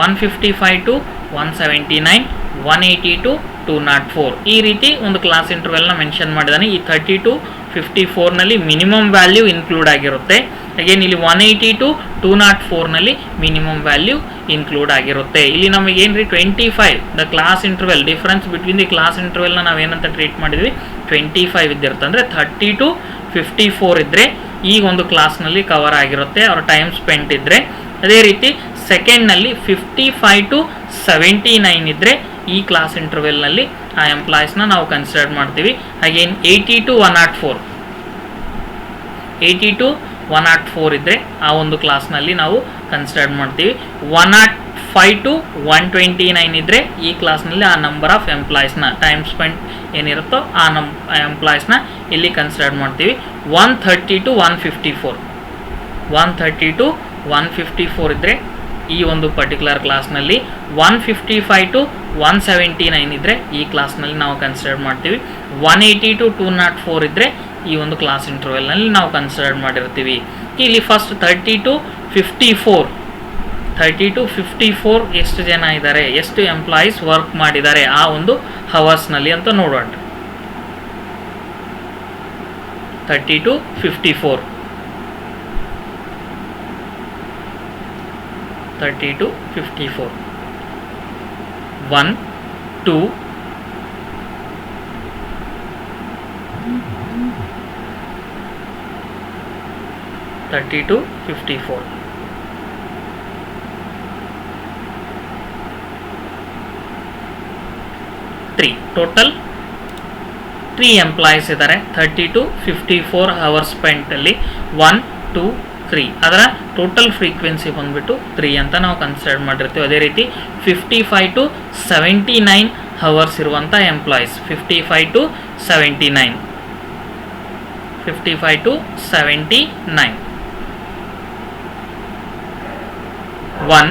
155 to 179, 180 to 204. ಈ ರೀತಿ ಒಂದು ಕ್ಲಾಸ್ ಇಂಟರ್ವೆಲ್ನ ಮೆನ್ಷನ್ ಮಾಡಿದ್ದಾನೆ. ಈ 30 to 54ನಲ್ಲಿ ಮಿನಿಮಮ್ ವ್ಯಾಲ್ಯೂ ಇನ್ಕ್ಲೂಡ್ ಆಗಿರುತ್ತೆ. ಅಗೇನ್ ಇಲ್ಲಿ 180 to 204ನಲ್ಲಿ ಮಿನಿಮಮ್ ವ್ಯಾಲ್ಯೂ ಇನ್ಕ್ಲೂಡ್ ಆಗಿರುತ್ತೆ. ಇಲ್ಲಿ ನಮಗೆ ಏನ್ರಿ 25 the class interval difference between the class ಇಂಟರ್ವೆಲ್ನ ನಾವೇನಂತ ಟ್ರೀಟ್ ಮಾಡಿದ್ವಿ 25 ಇದ್ದಿರುತ್ತೆ. ಅಂದರೆ 30 to 54 ಇದ್ದರೆ ಈ ಒಂದು ಕ್ಲಾಸ್ನಲ್ಲಿ ಕವರ್ ಆಗಿರುತ್ತೆ ಅವ್ರ ಟೈಮ್ ಸ್ಪೆಂಟ್ ಇದ್ದರೆ. ಅದೇ ರೀತಿ ಸೆಕೆಂಡ್ನಲ್ಲಿ 55 to 79 ಇದ್ದರೆ ಈ ಕ್ಲಾಸ್ ಇಂಟರ್ವೆಲ್ನಲ್ಲಿ ಆ ಎಂಪ್ಲಾಯೀಸ್ನ ನಾವು ಕನ್ಸಿಡರ್ ಮಾಡ್ತೀವಿ. ಅಗೇನ್ 80 to 104 ಇದ್ದರೆ ಆ ಒಂದು ಕ್ಲಾಸ್ನಲ್ಲಿ ನಾವು ಕನ್ಸಿಡರ್ ಮಾಡ್ತೀವಿ. 105 to 129 ಇದ್ದರೆ ಈ ಕ್ಲಾಸ್ನಲ್ಲಿ ಆ ನಂಬರ್ ಆಫ್ ಎಂಪ್ಲಾಯೀಸ್ನ ಟೈಮ್ ಸ್ಪೆಂಡ್ ಏನಿರುತ್ತೋ ಆ ಎಂಪ್ಲಾಯೀಸ್ನ ಇಲ್ಲಿ ಕನ್ಸಿಡರ್ ಮಾಡ್ತೀವಿ. 130 to 154 ಇದ್ದರೆ ಈ ಒಂದು ಪರ್ಟಿಕ್ಯುಲರ್ ಕ್ಲಾಸ್ನಲ್ಲಿ. 155 to 179 ಇದ್ದರೆ ಈ ಕ್ಲಾಸ್ನಲ್ಲಿ ನಾವು ಕನ್ಸಿಡರ್ ಮಾಡ್ತೀವಿ. 180 to 204 ಇದ್ದರೆ ಈ ಒಂದು ಕ್ಲಾಸ್ ಇಂಟರ್ವೆಲ್ನಲ್ಲಿ ನಾವು ಕನ್ಸಿಡರ್ ಮಾಡಿರ್ತೀವಿ. ಇಲ್ಲಿ ಫಸ್ಟ್ 30 to 54 ಎಷ್ಟು ಜನ ಇದ್ದಾರೆ, ಎಷ್ಟು ಎಂಪ್ಲಾಯೀಸ್ ವರ್ಕ್ ಮಾಡಿದ್ದಾರೆ ಆ ಒಂದು ಹವರ್ಸ್ನಲ್ಲಿ ಅಂತ ನೋಡೋಣ. 30 to 54 30 to 54. 1 2 30 to 54. 3 total 3 employees ಇದ್ದಾರೆ. 30 to 54 ಅವರ್ಸ್ ಸ್ಪೆಂಟ್ ಅಲ್ಲಿ 1 2 3 ಅದರ ಟೋಟಲ್ ಫ್ರೀಕ್ವೆನ್ಸಿ ಬಂದ್ಬಿಟ್ಟು 3 ಅಂತ ನಾವು ಕನ್ಸಿಡರ್ ಮಾಡಿರ್ತೀವಿ. ಅದೇ ರೀತಿ 55 to 79 ಅವರ್ಸ್ ಇರುವಂಥ ಎಂಪ್ಲಾಯೀಸ್ 55 to 79 55 to 79 1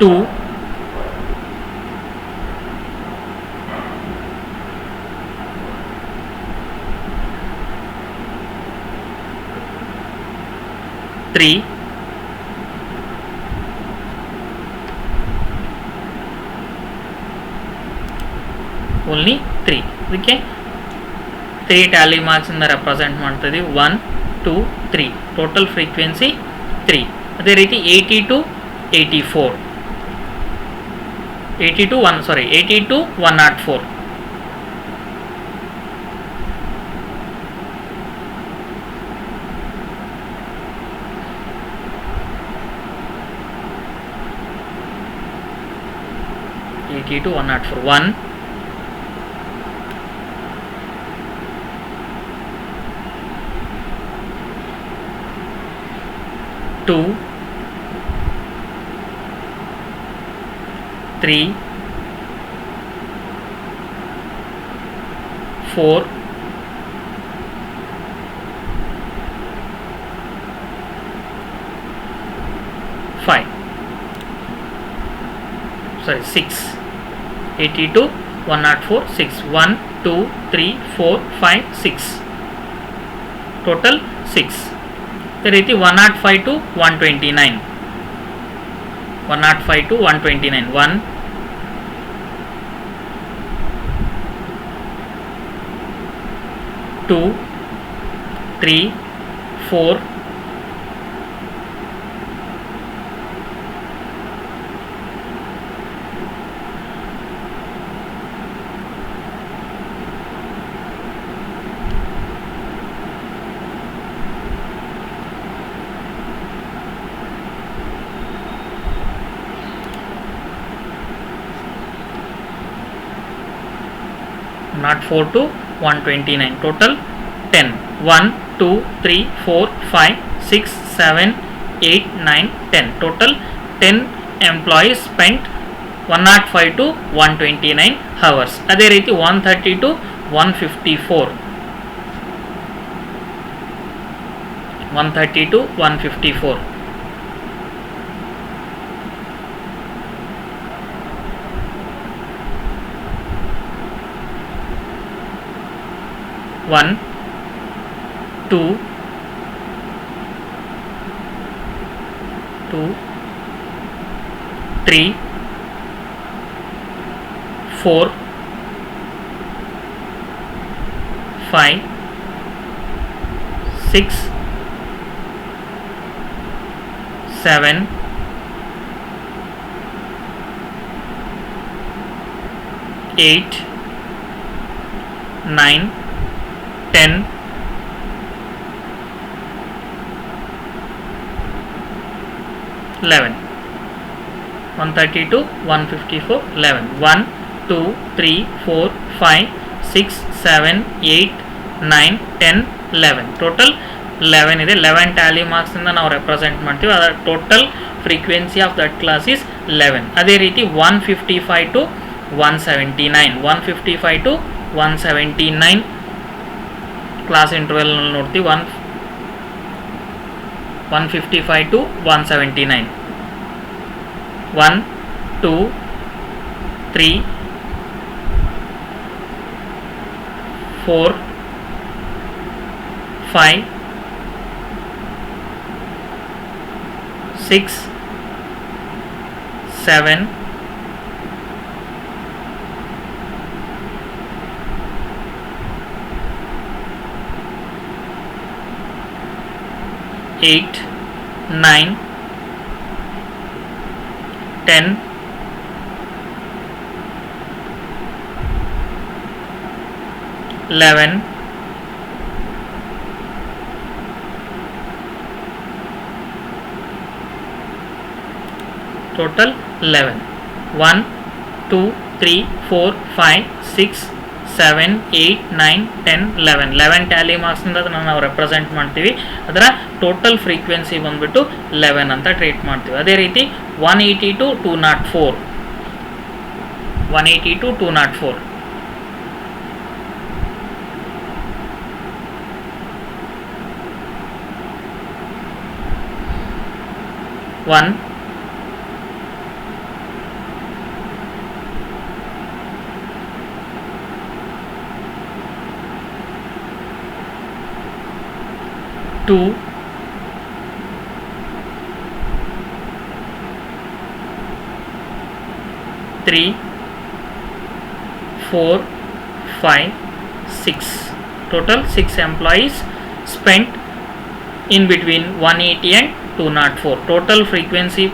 2 3 ಓನ್ಲಿ 3 ಇದಕ್ಕೆ 3 ಟ್ಯಾಲಿ ಮಾರ್ಕ್ಸಿಂದ ರೆಪ್ರೆಸೆಂಟ್ ಮಾಡ್ತಾ ಇದೀವಿ. 1 2 3 ಟೋಟಲ್ ಫ್ರೀಕ್ವೆನ್ಸಿ 3. ಅದೇ ರೀತಿ 80 to 84 80 to 104 80 to 104 1 2 3 4 5 6 80 to 104 6 1 2 3 4 5 6 total 6. ಅದೇ ರೀತಿ 105 to 129 105 to 129 1 2 3 4 104 to 129 total 10 1 2 3 4 5 6 7 8 9 10 total 10 employees spent 105 to 129 hours. ಅದೇ ರೀತಿ 130 to 154 130 to 154 1 2 3 4 5 6 7 8 9 10 11 130 to 154 11 1 2 3 4 5 6 7 8 9 10 11 ಟೋಟಲ್ 11 ಇದೆ. 11 ಟ್ಯಾಲಿ ಮಾರ್ಕ್ಸ್ ಇಂದ ನಾವು ರೆಪ್ರೆಸೆಂಟ್ ಮಾಡ್ತೀವಿ. ಅದರ total frequency of that class is 11. ಅದೇ ರೀತಿ 155 to 179 155 to 179 ಕ್ಲಾಸ್ ಇಂಟರ್ವೆಲ್ ನೋಡ್ತೀವಿ. 155 to 179 1 2 3 4 5 6 7 8 9 10, 11, 11. 1, 2, 3, 4, 5, 6, 7, 8, 9, 10, 11. 11 ಟ್ಯಾಲಿ ಮಾರ್ಕ್ಸ್ ಇಂದ ಅದನ್ನು ನಾವು ರೆಪ್ರೆಸೆಂಟ್ ಮಾಡ್ತೀವಿ. ಅದರ ಟೋಟಲ್ ಫ್ರೀಕ್ವೆನ್ಸಿ ಬಂದ್ಬಿಟ್ಟು 11 ಅಂತ ಟ್ರೀಟ್ ಮಾಡ್ತೀವಿ. ಅದೇ ರೀತಿ 180 to 204. 180 to 204. 1, 2, 3, 4, 5, 6. Total 6 employees spent in between 180 and 204. Total frequency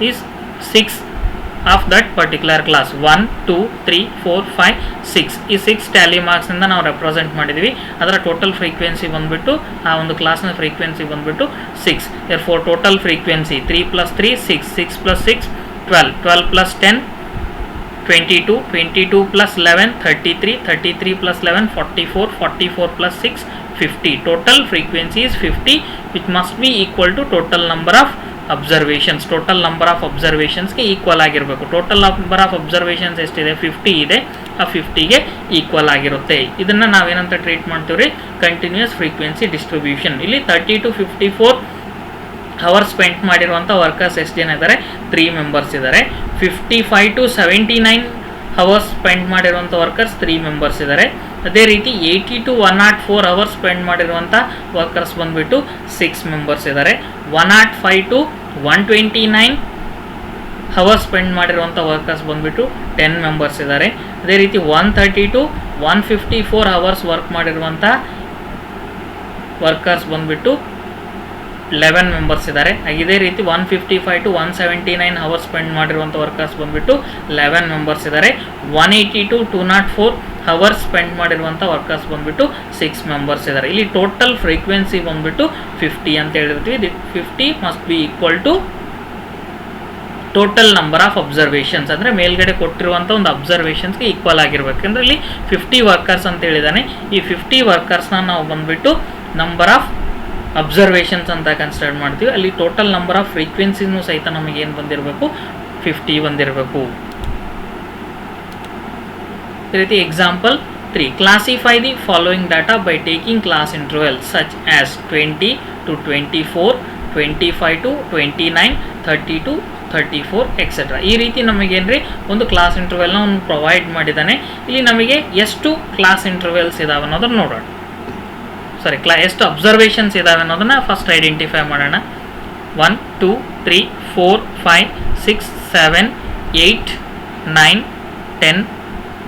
is 6 of that particular class. 1, 2, 3, 4, 5, 6. ಈ 6 ಟ್ಯಾಲಿ ಮಾರ್ಕ್ಸ್ ಇಂದ ನಾವು ರೆಪ್ರೆಸೆಂಟ್ ಮಾಡಿದ್ವಿ. ಅದರ ಟೋಟಲ್ ಫ್ರೀಕ್ವೆನ್ಸಿ ಬಂದ್ಬಿಟ್ಟು ಆ ಒಂದು ಕ್ಲಾಸ್ನ ಫ್ರೀಕ್ವೆನ್ಸಿ ಬಂದ್ಬಿಟ್ಟು 6. therefore total frequency 3 plus 3 6, 6 plus 6 12, 12 plus 10 22, 22 plus 11 33, 33 plus 11 44, 44 plus 6 50. Total frequency is 50, which must be equal to total number of observations. Total number of observations ಗೆ ಈಕ್ವಲ್ ಆಗಿರಬೇಕು. ಟೋಟಲ್ ನಂಬರ್ ಆಫ್ ಅಬ್ಸರ್ವೇಷನ್ಸ್ ಎಷ್ಟಿದೆ? 50 ಇದೆ. ಆ 50ಗೆ equal ಆಗಿರುತ್ತೆ. ಇದನ್ನು ನಾವೇನಂತ treat ಮಾಡ್ತೀವಿ? Continuous frequency distribution. ಇಲ್ಲಿ 30 to 54 ಅವರ್ಸ್ ಸ್ಪೆಂಡ್ ಮಾಡಿರುವಂಥ ವರ್ಕರ್ಸ್ ಎಷ್ಟು ಜನ ಇದ್ದಾರೆ? 3 ಮೆಂಬರ್ಸ್ ಇದ್ದಾರೆ. 55 to 79 ಅವರ್ಸ್ ಸ್ಪೆಂಡ್ ಮಾಡಿರುವಂಥ ವರ್ಕರ್ಸ್ 3 ಮೆಂಬರ್ಸ್ ಇದ್ದಾರೆ. ಅದೇ ರೀತಿ 80 to 104 ಅವರ್ಸ್ ಸ್ಪೆಂಡ್ ಮಾಡಿರುವಂಥ ವರ್ಕರ್ಸ್ ಬಂದುಬಿಟ್ಟು 6 ಮೆಂಬರ್ಸ್ ಇದ್ದಾರೆ. 105 to 129 ಅವರ್ಸ್ ಸ್ಪೆಂಡ್ ಮಾಡಿರುವಂಥ ವರ್ಕರ್ಸ್ ಬಂದುಬಿಟ್ಟು 10 ಮೆಂಬರ್ಸ್ ಇದ್ದಾರೆ. ಅದೇ ರೀತಿ 130 to 154 ಅವರ್ಸ್ ವರ್ಕ್ ಮಾಡಿರುವಂಥ ವರ್ಕರ್ಸ್ ಬಂದುಬಿಟ್ಟು 11 ಮೆಂಬರ್ಸ್ ಇದ್ದಾರೆ. ಇದೇ ರೀತಿ 155 to 179 ಅವರ್ಸ್ ಸ್ಪೆಂಡ್ ಮಾಡಿರುವಂಥ ವರ್ಕರ್ಸ್ ಬಂದುಬಿಟ್ಟು 11 ಮೆಂಬರ್ಸ್ ಇದ್ದಾರೆ. 180 to 204 ಅವರ್ಸ್ ಸ್ಪೆಂಡ್ ಮಾಡಿರುವಂಥ ವರ್ಕರ್ಸ್ ಬಂದುಬಿಟ್ಟು 6 ಮೆಂಬರ್ಸ್ ಇದ್ದಾರೆ. ಇಲ್ಲಿ ಟೋಟಲ್ ಫ್ರೀಕ್ವೆನ್ಸಿ ಬಂದುಬಿಟ್ಟು 50 ಅಂತ ಹೇಳಿರ್ತೀವಿ. 50 must be equal to total number of observations, ಅಂದರೆ ಮೇಲ್ಗಡೆ ಕೊಟ್ಟಿರುವಂಥ ಒಂದು ಅಬ್ಸರ್ವೇಷನ್ಸ್ಗೆ ಈಕ್ವಲ್ ಆಗಿರಬೇಕು. ಅಂದರೆ ಇಲ್ಲಿ 50 ವರ್ಕರ್ಸ್ ಅಂತ ಹೇಳಿದ್ದಾನೆ. ಈ 50 ವರ್ಕರ್ಸ್ನ ನಾವು ಬಂದುಬಿಟ್ಟು ನಂಬರ್ ಆಫ್ ಅಬ್ಸರ್ವೇಷನ್ಸ್ ಅಂತ ಕನ್ಸಿಡರ್ ಮಾಡ್ತೀವಿ. ಅಲ್ಲಿ ಟೋಟಲ್ ನಂಬರ್ ಆಫ್ ಫ್ರೀಕ್ವೆನ್ಸಿನೂ ಸಹಿತ ನಮಗೆ ಏನು ಬಂದಿರಬೇಕು? 50 ಬಂದಿರಬೇಕು. ಅದೇ ರೀತಿ example 3. Classify the following data by taking class intervals such as 20 to 24, 25 to 29, 30 to 34 etcetera. ಈ ರೀತಿ ನಮಗೇನ್ರಿ ಒಂದು ಕ್ಲಾಸ್ ಇಂಟರ್ವೆಲ್ನ ಅವನು ಪ್ರೊವೈಡ್ ಮಾಡಿದ್ದಾನೆ. ಇಲ್ಲಿ ನಮಗೆ ಎಷ್ಟು ಕ್ಲಾಸ್ ಇಂಟರ್ವೆಲ್ಸ್ ಇದಾವೆ ಅನ್ನೋದನ್ನು ನೋಡೋಣ. ಎಷ್ಟು ಅಬ್ಸರ್ವೇಷನ್ಸ್ ಇದಾವೆ ಅನ್ನೋದನ್ನ ಫಸ್ಟ್ ಐಡೆಂಟಿಫೈ ಮಾಡೋಣ. 1, 2, 3, 4, 5, 6, 7, 8, 9, 10,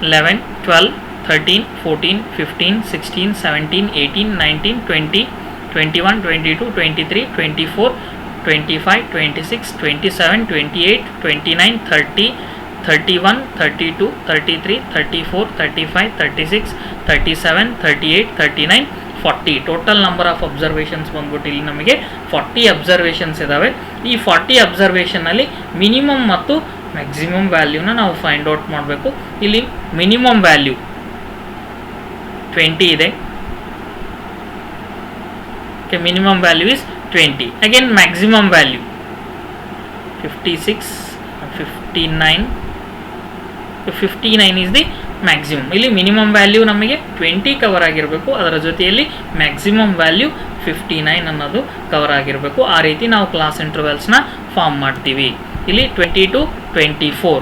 11, 12, 13, 14, 15, 16, 17, 18, 19, 20, 21, 22, 23, 24, 25, 26, 27, 28, 29, 30, 31, 32, 33, 34, 35, 36, 37, 38, 39, 40. ಟೋಟಲ್ ನಂಬರ್ ಆಫ್ ಅಬ್ಸರ್ವೇಷನ್ಸ್ ಬಂದ್ಬಿಟ್ಟು ಇಲ್ಲಿ ನಮಗೆ 40 ಅಬ್ಸರ್ವೇಷನ್ಸ್ ಇದ್ದಾವೆ. ಈ 40 ಅಬ್ಸರ್ವೇಷನಲ್ಲಿ ಮಿನಿಮಮ್ ಮತ್ತು ಮ್ಯಾಕ್ಸಿಮಮ್ ವ್ಯಾಲ್ಯೂನ ನಾವು ಫೈಂಡ್ ಔಟ್ ಮಾಡಬೇಕು. ಇಲ್ಲಿ ಮಿನಿಮಮ್ ವ್ಯಾಲ್ಯೂ 20 ಇದೆ. Minimum value is 20. Again maximum value 56, 59, 59 is the maximum. ಇಲ್ಲಿ ಮಿನಿಮಮ್ ವ್ಯಾಲ್ಯೂ ನಮಗೆ 20 ಕವರ್ ಆಗಿರಬೇಕು. ಅದರ ಜೊತೆಯಲ್ಲಿ ಮ್ಯಾಕ್ಸಿಮಮ್ ವ್ಯಾಲ್ಯೂ 59 ಅನ್ನೋದು ಕವರ್ ಆಗಿರಬೇಕು. ಆ ರೀತಿ ನಾವು ಕ್ಲಾಸ್ ಇಂಟರ್ವೆಲ್ಸ್ನ ಫಾರ್ಮ್ ಮಾಡ್ತೀವಿ. ಇಲ್ಲಿ 20 to 24,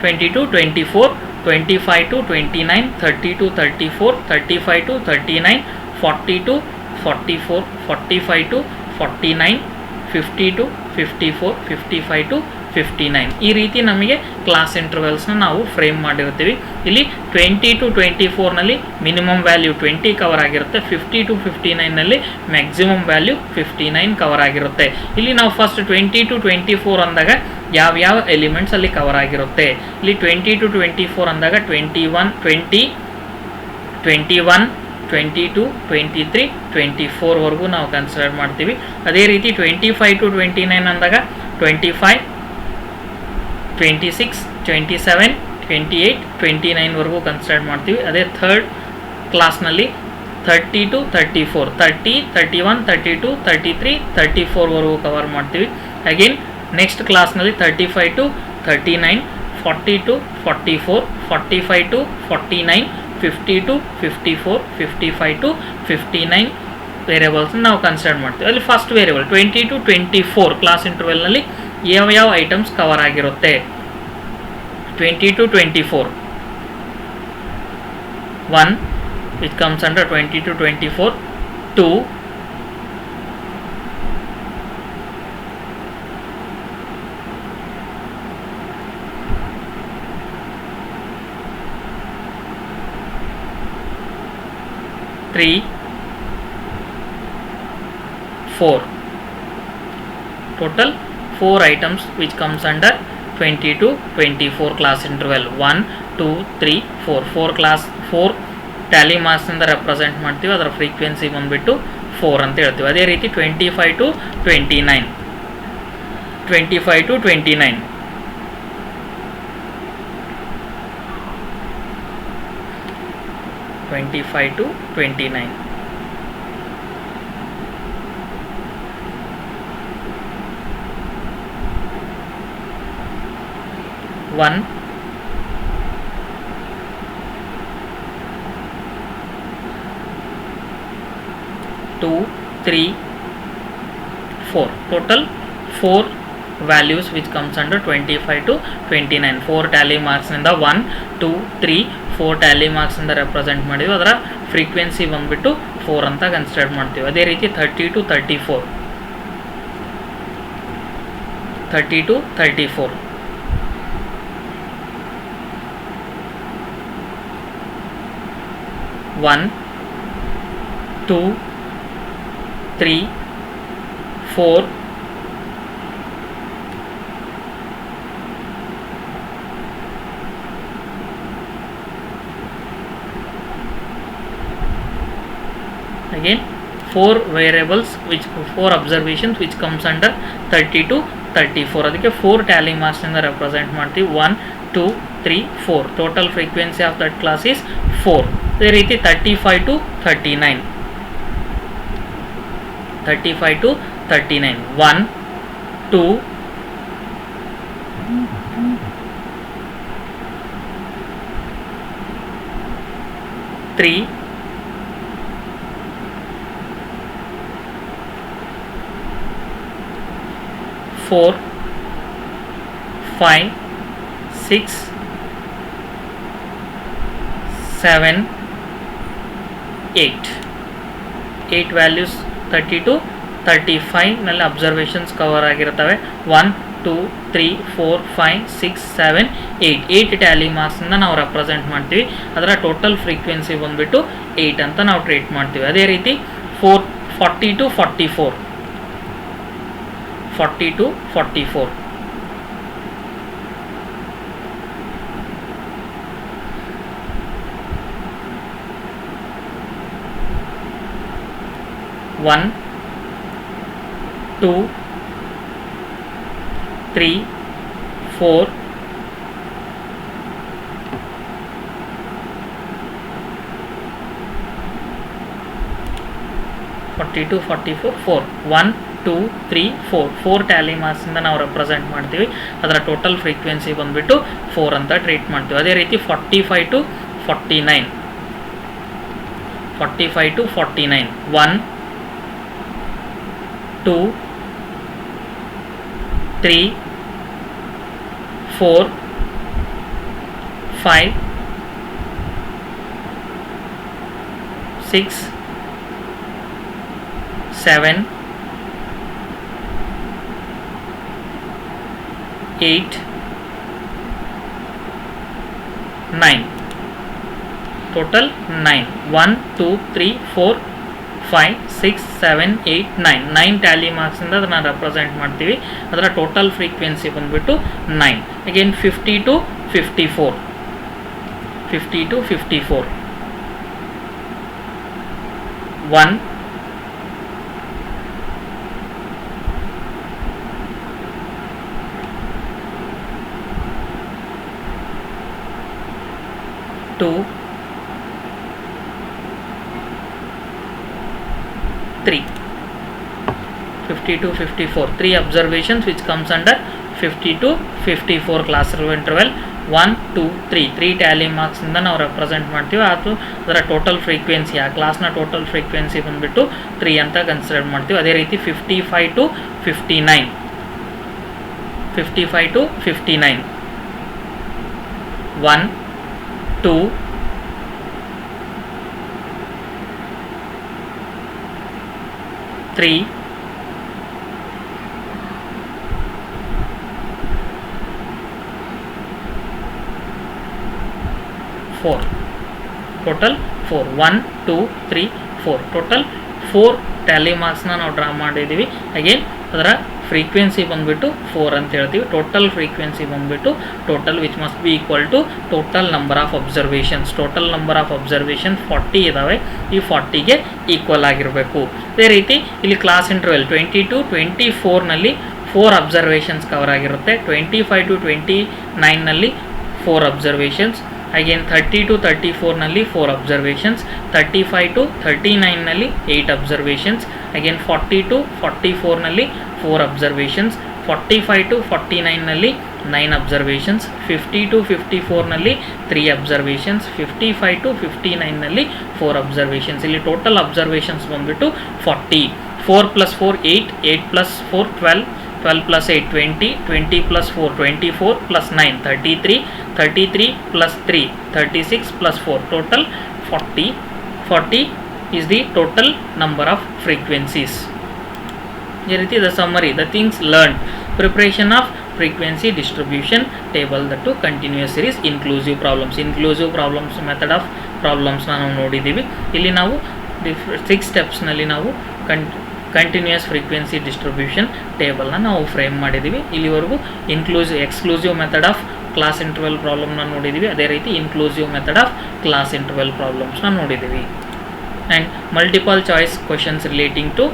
20 to 24, 25 to 29, 30 to 34, 35 to 39, 40 to 44, 45 to 49, 50 to 54, 55 to 59. ಈ ರೀತಿ ನಮಗೆ ಕ್ಲಾಸ್ ಇಂಟರ್ವೆಲ್ಸ್ನ ನಾವು ಫ್ರೇಮ್ ಮಾಡಿರ್ತೀವಿ. ಇಲ್ಲಿ 20 to 24ನಲ್ಲಿ ಮಿನಿಮಮ್ ವ್ಯಾಲ್ಯೂ 20 ಕವರ್ ಆಗಿರುತ್ತೆ. 50 to 59ನಲ್ಲಿ ಮ್ಯಾಕ್ಸಿಮಮ್ ವ್ಯಾಲ್ಯೂ 59 ಕವರ್ ಆಗಿರುತ್ತೆ. ಇಲ್ಲಿ ನಾವು ಫಸ್ಟ್ 20 to 24 ಅಂದಾಗ ಯಾವ್ಯಾವ ಎಲಿಮೆಂಟ್ಸ್ ಅಲ್ಲಿ ಕವರ್ ಆಗಿರುತ್ತೆ. ಇಲ್ಲಿ 20 to 24 ಅಂದಾಗ 21 22 23 24ವರೆಗೂ ನಾವು ಕನ್ಸಿಡರ್ ಮಾಡ್ತೀವಿ. ಅದೇ ರೀತಿ 25 to 29 ಅಂದಾಗ 25 26 27 28 29ವರೆಗೂ ಕನ್ಸಿಡರ್ ಮಾಡ್ತೀವಿ. ಅದೇ ಥರ್ಡ್ ಕ್ಲಾಸ್ನಲ್ಲಿ 30 to 34 30 31 32 33 34ವರೆಗೂ ಕವರ್ ಮಾಡ್ತೀವಿ. ಅಗೇನ್ ನೆಕ್ಸ್ಟ್ ಕ್ಲಾಸ್ನಲ್ಲಿ 35 to 39 40 to 44 45 to 49 50 to 54 55 to 59 variables ನಾವು ಕನ್ಸಿಡರ್ ಮಾಡ್ತೀವಿ. ಅಲ್ಲಿ ಫಸ್ಟ್ ವೇರಿಯಬಲ್ 20 to 24 ಕ್ಲಾಸ್ ಇಂಟರ್ವೆಲ್ನಲ್ಲಿ ಯಾವ ಐಟಮ್ಸ್ ಕವರ್ ಆಗಿರುತ್ತೆ. 20 to 24 1 which comes under 20 to 24, 2 3 4 total 4 items which comes under 20 to 24 class interval. 1 2 3 4 class 4 Tally ಮಾರ್ಕ್ಸ್ನಿಂದ represent ಮಾಡ್ತೀವಿ. ಅದರ frequency ಬಂದುಬಿಟ್ಟು 4 ಅಂತ ಹೇಳ್ತೀವಿ. ಅದೇ ರೀತಿ 25 to 29 25 to 29 25 to 29 1 2 3 4 total 4 values which comes under 25 to 29. 4 tally marks in the 1 2 3 4 tally marks in the represent ಮಾಡಿದ್ವಿ. ಅದರ frequency ಬಂದ್ಬಿಟ್ಟು 4 ಅಂತ ಕನ್ಸಿಡರ್ ಮಾಡ್ತೀವಿ. ಅದೇ ರೀತಿ 30 to 34 30 to 34 1 2 3 4 again 4 variables which 4 observations which comes under 30 to 34. ಅದಕ್ಕೆ 4 tally marks ಇಂದ represent ಮಾಡ್ತೀವಿ. 1 2 3 4 total frequency of that class is 4. ಅದೇ ರೀತಿ 35 to 39 35 to 39 1 2 3 4 5 6 7 8 ವ್ಯಾಲ್ಯೂಸ್ 30 to 35 ನಲ್ಲಿ ಅಬ್ಸರ್ವೇಷನ್ಸ್ ಕವರ್ ಆಗಿರ್ತವೆ. 1 2 3 4 5 6 7 8 ಟ್ಯಾಲಿ ಮಾರ್ಕ್ಸ್ನ ನಾವು ರೆಪ್ರೆಸೆಂಟ್ ಮಾಡ್ತೀವಿ. ಅದರ ಟೋಟಲ್ ಫ್ರೀಕ್ವೆನ್ಸಿ ಬಂದುಬಿಟ್ಟು 8 ಅಂತ ನಾವು ಟ್ರೀಟ್ ಮಾಡ್ತೀವಿ. ಅದೇ ರೀತಿ 40 to 44 40 to 44 1 2 3 4 40 to 44 4 1 2 3 4 Tally marks ಇಂದ ನಾವು ರೆಪ್ರೆಸೆಂಟ್ ಮಾಡ್ತೀವಿ. ಅದರ ಟೋಟಲ್ ಫ್ರೀಕ್ವೆನ್ಸಿ ಬಂದುಬಿಟ್ಟು 4 ಅಂತ ಟ್ರೀಟ್ ಮಾಡ್ತೀವಿ. ಅದೇ ರೀತಿ 45 to 49 45 to 49 1 2 3 4 5 6 7 8 9 total 9 1 2 3 4 5 6 7 8 9 ಟ್ಯಾಲಿ ಮಾರ್ಕ್ಸಿಂದ ಅದನ್ನು ರೆಪ್ರೆಸೆಂಟ್ ಮಾಡ್ತೀವಿ. ಅದರ ಟೋಟಲ್ ಫ್ರೀಕ್ವೆನ್ಸಿ ಬಂದುಬಿಟ್ಟು 9. Again 50 to 54 1 2 3 50 to 54 3 observations which comes under 50 to 54 class interval 1 2 3 Tally ಮಾರ್ಕ್ಸಿಂದ ನಾವು ರೆಪ್ರೆಸೆಂಟ್ ಮಾಡ್ತೀವಿ. ಅದರ ಟೋಟಲ್ ಫ್ರೀಕ್ವೆನ್ಸಿ ಆ ಕ್ಲಾಸ್ನ ಟೋಟಲ್ ಫ್ರೀಕ್ವೆನ್ಸಿ ಬಂದುಬಿಟ್ಟು 3 ಅಂತ ಕನ್ಸಿಡರ್ ಮಾಡ್ತೀವಿ. ಅದೇ ರೀತಿ 55 to 59 1 2 3 4 ಟೋಟಲ್ 4 1 2 3 4 ಟೋಟಲ್ 4 ಟ್ಯಾಲಿ ಮಾರ್ಕ್ಸ್ನ ನಾವು ಡ್ರಾ ಮಾಡಿದ್ದೀವಿ. ಅಗೇನ್ ಅದರ ಫ್ರೀಕ್ವೆನ್ಸಿ ಬಂದುಬಿಟ್ಟು 4 ಅಂತ ಹೇಳ್ತೀವಿ. ಟೋಟಲ್ ಫ್ರೀಕ್ವೆನ್ಸಿ ಬಂದುಬಿಟ್ಟು total which must be equal to total number of observations. Total number of observation 40 ಇದ್ದಾವೆ. ಈ 40ಗೆ ಈಕ್ವಲ್ ಆಗಿರಬೇಕು. ಅದೇ ರೀತಿ ಇಲ್ಲಿ ಕ್ಲಾಸ್ ಇಂಟರ್ವೆಲ್ 20 to 24ನಲ್ಲಿ 4 ಅಬ್ಸರ್ವೇಷನ್ಸ್ ಕವರ್ ಆಗಿರುತ್ತೆ. 25 to 29ನಲ್ಲಿ 4 ಅಬ್ಸರ್ವೇಷನ್ಸ್. ಅಗೇನ್ 30 to 34ನಲ್ಲಿ 4 ಅಬ್ಸರ್ವೇಷನ್ಸ್. 35 to 39ನಲ್ಲಿ 8 ಅಬ್ಸರ್ವೇಷನ್ಸ್. ಅಗೇನ್ 40 to 44ನಲ್ಲಿ 4 ಅಬ್ಸರ್ವೇಷನ್ಸ್. 45 to 49ನಲ್ಲಿ 9 ಅಬ್ಸರ್ವೇಷನ್ಸ್. 50 to 54ನಲ್ಲಿ 3 ಅಬ್ಸರ್ವೇಷನ್ಸ್. 55 to 59ನಲ್ಲಿ 4 observations. ಇಲ್ಲಿ ಟೋಟಲ್ ಅಬ್ಸರ್ವೇಷನ್ಸ್ ಬಂದುಬಿಟ್ಟು 40. 4 + 4 8 8 + 4 12 12 + 8 20 20 + 4 24 + 9 33 33 + 3 36 + 4 total 40. 40 is the total number of frequencies. ಈ ರೀತಿ the summary, the things learned, preparation of frequency distribution table, that to continuous series, inclusive problems method of problems ನಾವು ನೋಡಿದ್ದೀವಿ. ಇಲ್ಲಿ ನಾವು 6 ಸ್ಟೆಪ್ಸ್ನಲ್ಲಿ ನಾವು continuous frequency distribution ಟೇಬಲ್ನ ನಾವು ಫ್ರೇಮ್ ಮಾಡಿದ್ದೀವಿ. ಇಲ್ಲಿವರೆಗೂ exclusive method of class interval ಪ್ರಾಬ್ಲಮ್ನ ನೋಡಿದ್ದೀವಿ. ಅದೇ ರೀತಿ inclusive method of class interval ಪ್ರಾಬ್ಲಮ್ಸ್ನ ನೋಡಿದ್ದೀವಿ. And multiple choice questions relating to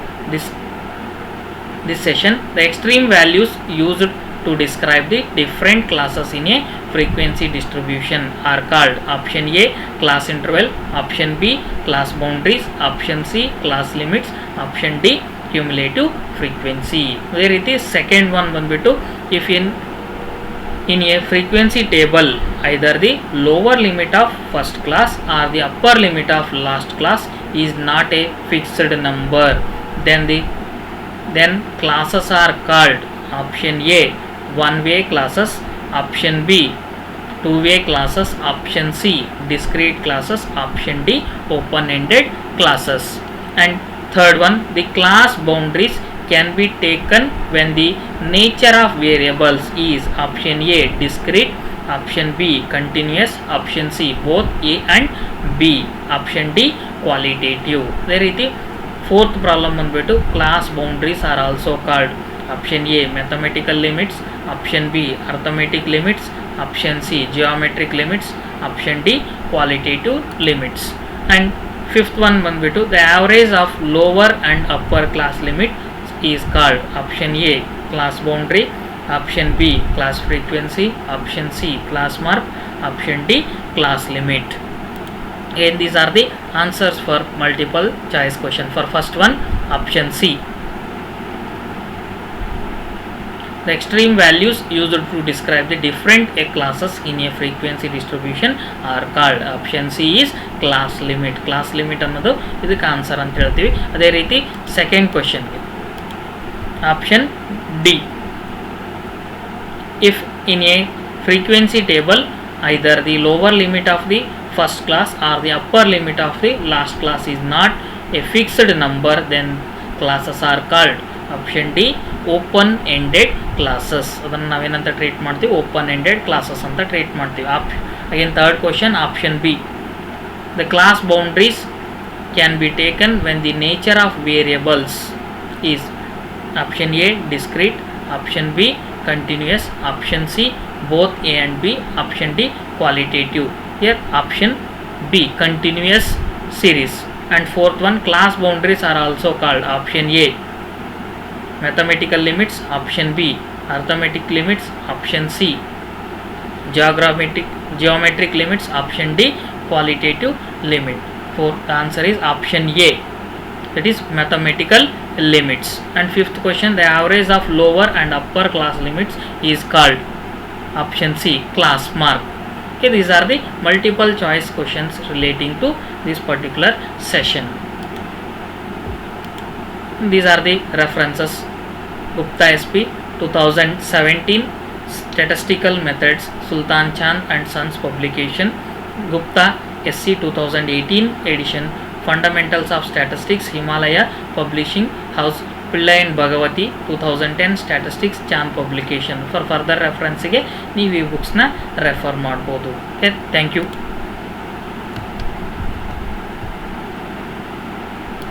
this session. The extreme values used to describe the different classes in a frequency distribution are called: option A class interval, option B class boundaries, option C class limits, option D cumulative frequency. ಅದೇ ರೀತಿ second one ಬಂದ್ಬಿಟ್ಟು if in a frequency table either the lower limit of first class or the upper limit of last class is not a fixed number, then classes are called: option A one-way classes, option B two-way classes, option C discrete classes, option D open-ended classes. And third one, the class boundaries can be taken when the nature of variables is: option A discrete, option B continuous, option C both A and B, option D qualitative. ಅದೇ ರೀತಿ fourth problem ಬಂದ್ಬಿಟ್ಟು class boundaries are also called: option A mathematical limits, option B arithmetic limits, option C geometric limits, option D qualitative limits. And fifth one ಬಂದ್ಬಿಟ್ಟು the average of lower and upper class limit is called: option A class boundary, option B class frequency, option C class mark, option D class limit. And these are the answers for multiple choice question. For first one, option C. The extreme values used to describe the different classes in a frequency distribution are called: option C is class limit. Class limit ಅನ್ನೋದು ಇದಕ್ಕೆ answer ಅಂತ ಹೇಳ್ತೀವಿ. ಅದೇ ರೀತಿ second ಕ್ವೆಶ್ಚನ್ಗೆ option D: if in a frequency table either the lower limit of the first class or the upper limit of the last class is not a fixed number, then classes are called: option D open ended classes. ಅದನ್ನು ನಾವೇನಂತ treat ಮಾಡ್ತೀವಿ? Open ended classes ಅಂತ treat ಮಾಡ್ತೀವಿ. Again third question, option B: the class boundaries can be taken when the nature of variables is option A discrete, option B continuous, option C both A and B, option D qualitative. Here option B continuous series. And fourth one, class boundaries are also called option A mathematical limits, option B arithmetic limits, option C geometric limits, option D qualitative limit. Fourth answer is option A, that is mathematical limits. And fifth question, the average of lower and upper class limits is called option C class mark. Okay, these are the multiple choice questions relating to this particular session. These are the references: Gupta SP 2017 Statistical Methods, Sultan Chand and Sons publication. Gupta SC 2018 edition, Fundamentals of Statistics, Himalaya Publishing House. Pillai and Bhagavati 2010 Statistics, Chand publication. For further reference ಗೆ ನೀವು ಈ ಬುಕ್ಸ್ನ refer ಮಾಡ್ಬೋದು. Okay, thank you.